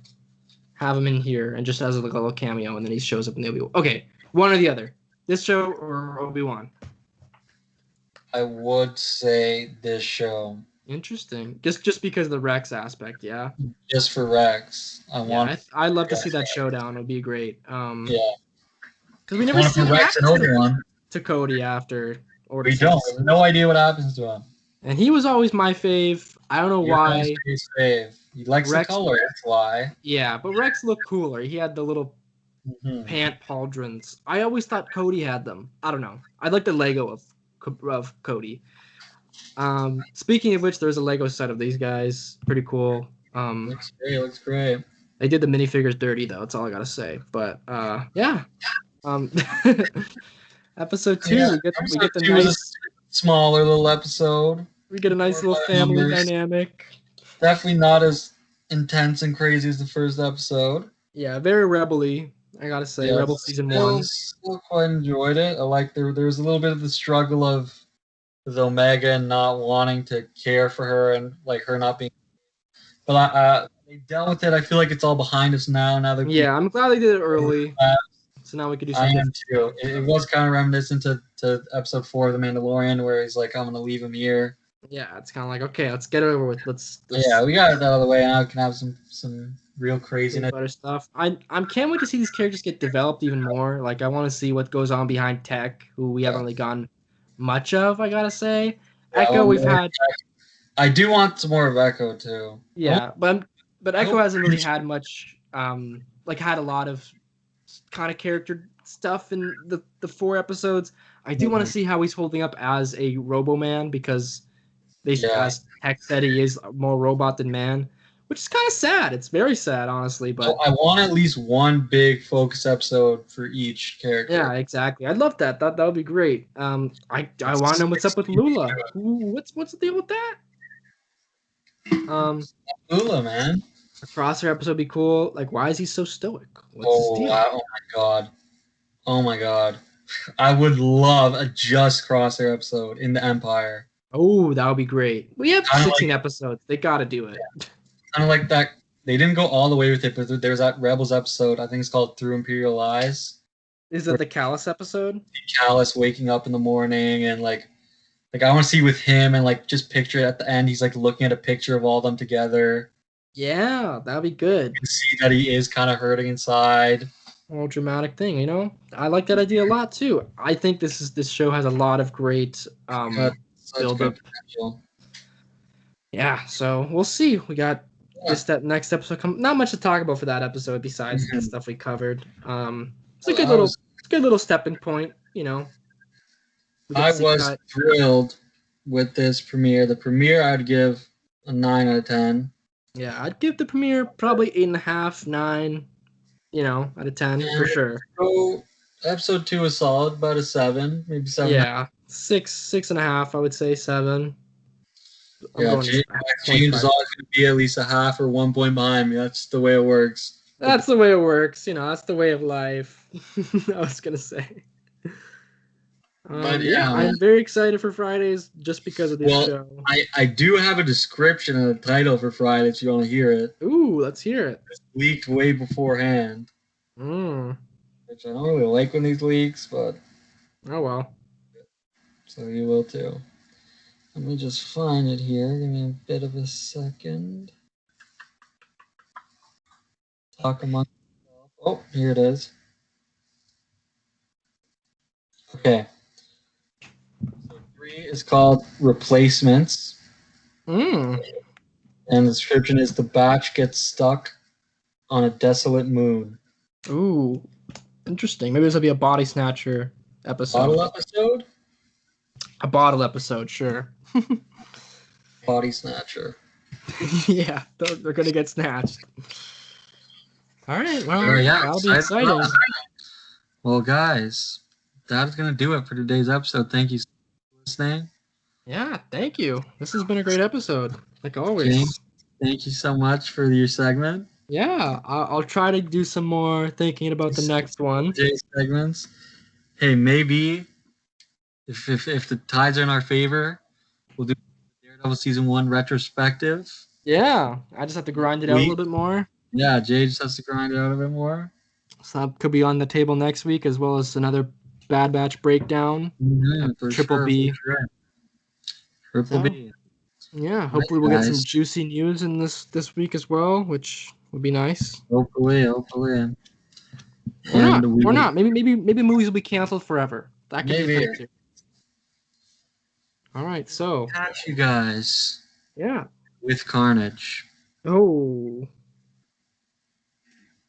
have him in here and just as a little cameo, and then he shows up in the Obi-Wan? Okay, one or the other. This show or Obi-Wan? I would say this show. Interesting. Just because of the Rex aspect, yeah. Just for Rex, I'd love to see that showdown. It would be great. Yeah. Because we never see Rex and Obi-Wan to Cody after Order 6. We don't. We have no idea what happens to him. And he was always my fave. I don't know why. His fave. He likes Rex, the color. That's why. Yeah, but Rex looked cooler. He had the little pant pauldrons. I always thought Cody had them. I don't know. I like the Lego of Cody. Speaking of which, there's a Lego set of these guys. Pretty cool. Looks great. They did the minifigures dirty though. That's all I gotta say. But yeah. Episode 2. Yeah, we get the nice smaller little episode. We get a nice little family dynamic. Definitely not as intense and crazy as the first episode. Yeah, very rebel-y. I gotta say, Rebel season 1. Still quite enjoyed it. I like there was a little bit of the struggle of with Omega not wanting to care for her and like her not being. But they dealt with it. I feel like it's all behind us now. Now that I'm glad they did it early. So now we could do something. I am too. It was kind of reminiscent to episode 4 of The Mandalorian, where he's like, "I'm gonna leave him here." Yeah, it's kind of like, okay, let's get it over with. Yeah, Let's we got it out of the way. Now we can have some real peanut craziness. butter stuff. I'm can't wait to see these characters get developed even more. Like I want to see what goes on behind Tech, who we haven't Yeah, really gotten much of. I gotta say, yeah, I Echo, want we've more. had, I do want some more of Echo too. yeah, but I Echo hope hasn't really had much. Like had a lot of kind of character stuff in the 4 episodes. I do want to see how he's holding up as a Robo Man because yeah. as Tech said, he is more robot than man, which is kind of sad. It's very sad, honestly. But I want at least one big focus episode for each yeah, character. exactly. I'd love that. That would be great. I want to know what's up with Lula. What's the deal with that? Um, Lula, man. a crosser episode would be cool. Like, why is he so stoic? What's his Oh, deal? wow. Oh my god. Oh my god. I would love a Just Crosshair episode in the Empire. Oh, that would be great. We have Kind of 16 like, episodes. They got to do it. kind of like that. They didn't go all the way with it, but there's that Rebels episode. I think it's called Through Imperial Eyes. Is that the Callus episode? Callus waking up in the morning and like I want to see with him and like just picture it at the end. He's like looking at a picture of all of them together. Yeah, that'd be good. You can see that he is kind of hurting inside. Whole dramatic thing, you know. I like that idea a lot too. I think this show has a lot of great Got such build good up. potential. Yeah, so we'll see. We got Yeah. that next episode. Not much to talk about for that episode besides the Mhm. stuff we covered. It's a I was good little stepping point. You know, we get I to see was cut. thrilled with this premiere. The premiere I'd give a 9 out of 10. Yeah, I'd give the premiere probably 8.5, 9. You know, out of 10 for And sure. so episode 2 is solid, about a 7, maybe 7. Yeah, 6.5. I would say 7. I'm Yeah, going James is 0.5. always going to be at least a half or 1 point behind me. That's the way it works. That's the way it works. You know, that's the way of life. I was gonna say. But Yeah, yeah, man. I'm very excited for Fridays just because of this Well, show. I do have a description and a title for Friday if you want to hear it. Ooh, let's hear it. It's leaked way beforehand, Mm. which I don't really like when these leaks, but Oh well. so you will too. Let me just find it here. Give me a bit of a second. Talk among yourself. Oh, here it is. Okay. Episode 3 is called Replacements, Mm. and the description is the batch gets stuck on a desolate moon. Ooh, interesting. Maybe this will be a body snatcher episode. Bottle episode? A bottle episode, sure. Body snatcher. Yeah, they're gonna get snatched. All right, well, Yeah, that'll be excited. exciting. Well, guys, that's going to do it for today's episode. Thank you for listening. Yeah, thank you. This has been a great episode, like always. James, thank you so much for your segment. Yeah, I'll try to do some more thinking about the next one. Jay's segments. Hey, maybe if the tides are in our favor, we'll do Daredevil season 1 retrospective. Yeah, I just have to grind it out a little bit more. Yeah, Jay just has to grind it out a bit more. So that could be on the table next week, as well as another Bad Batch breakdown. For Triple sure, B. for sure. Triple So, B. yeah, hopefully we'll get some guys. juicy news in this week as well, which would be nice. Hopefully. Or not. Maybe movies will be canceled forever. That could be a thing too. All right, so catch you guys yeah. with Carnage. Oh.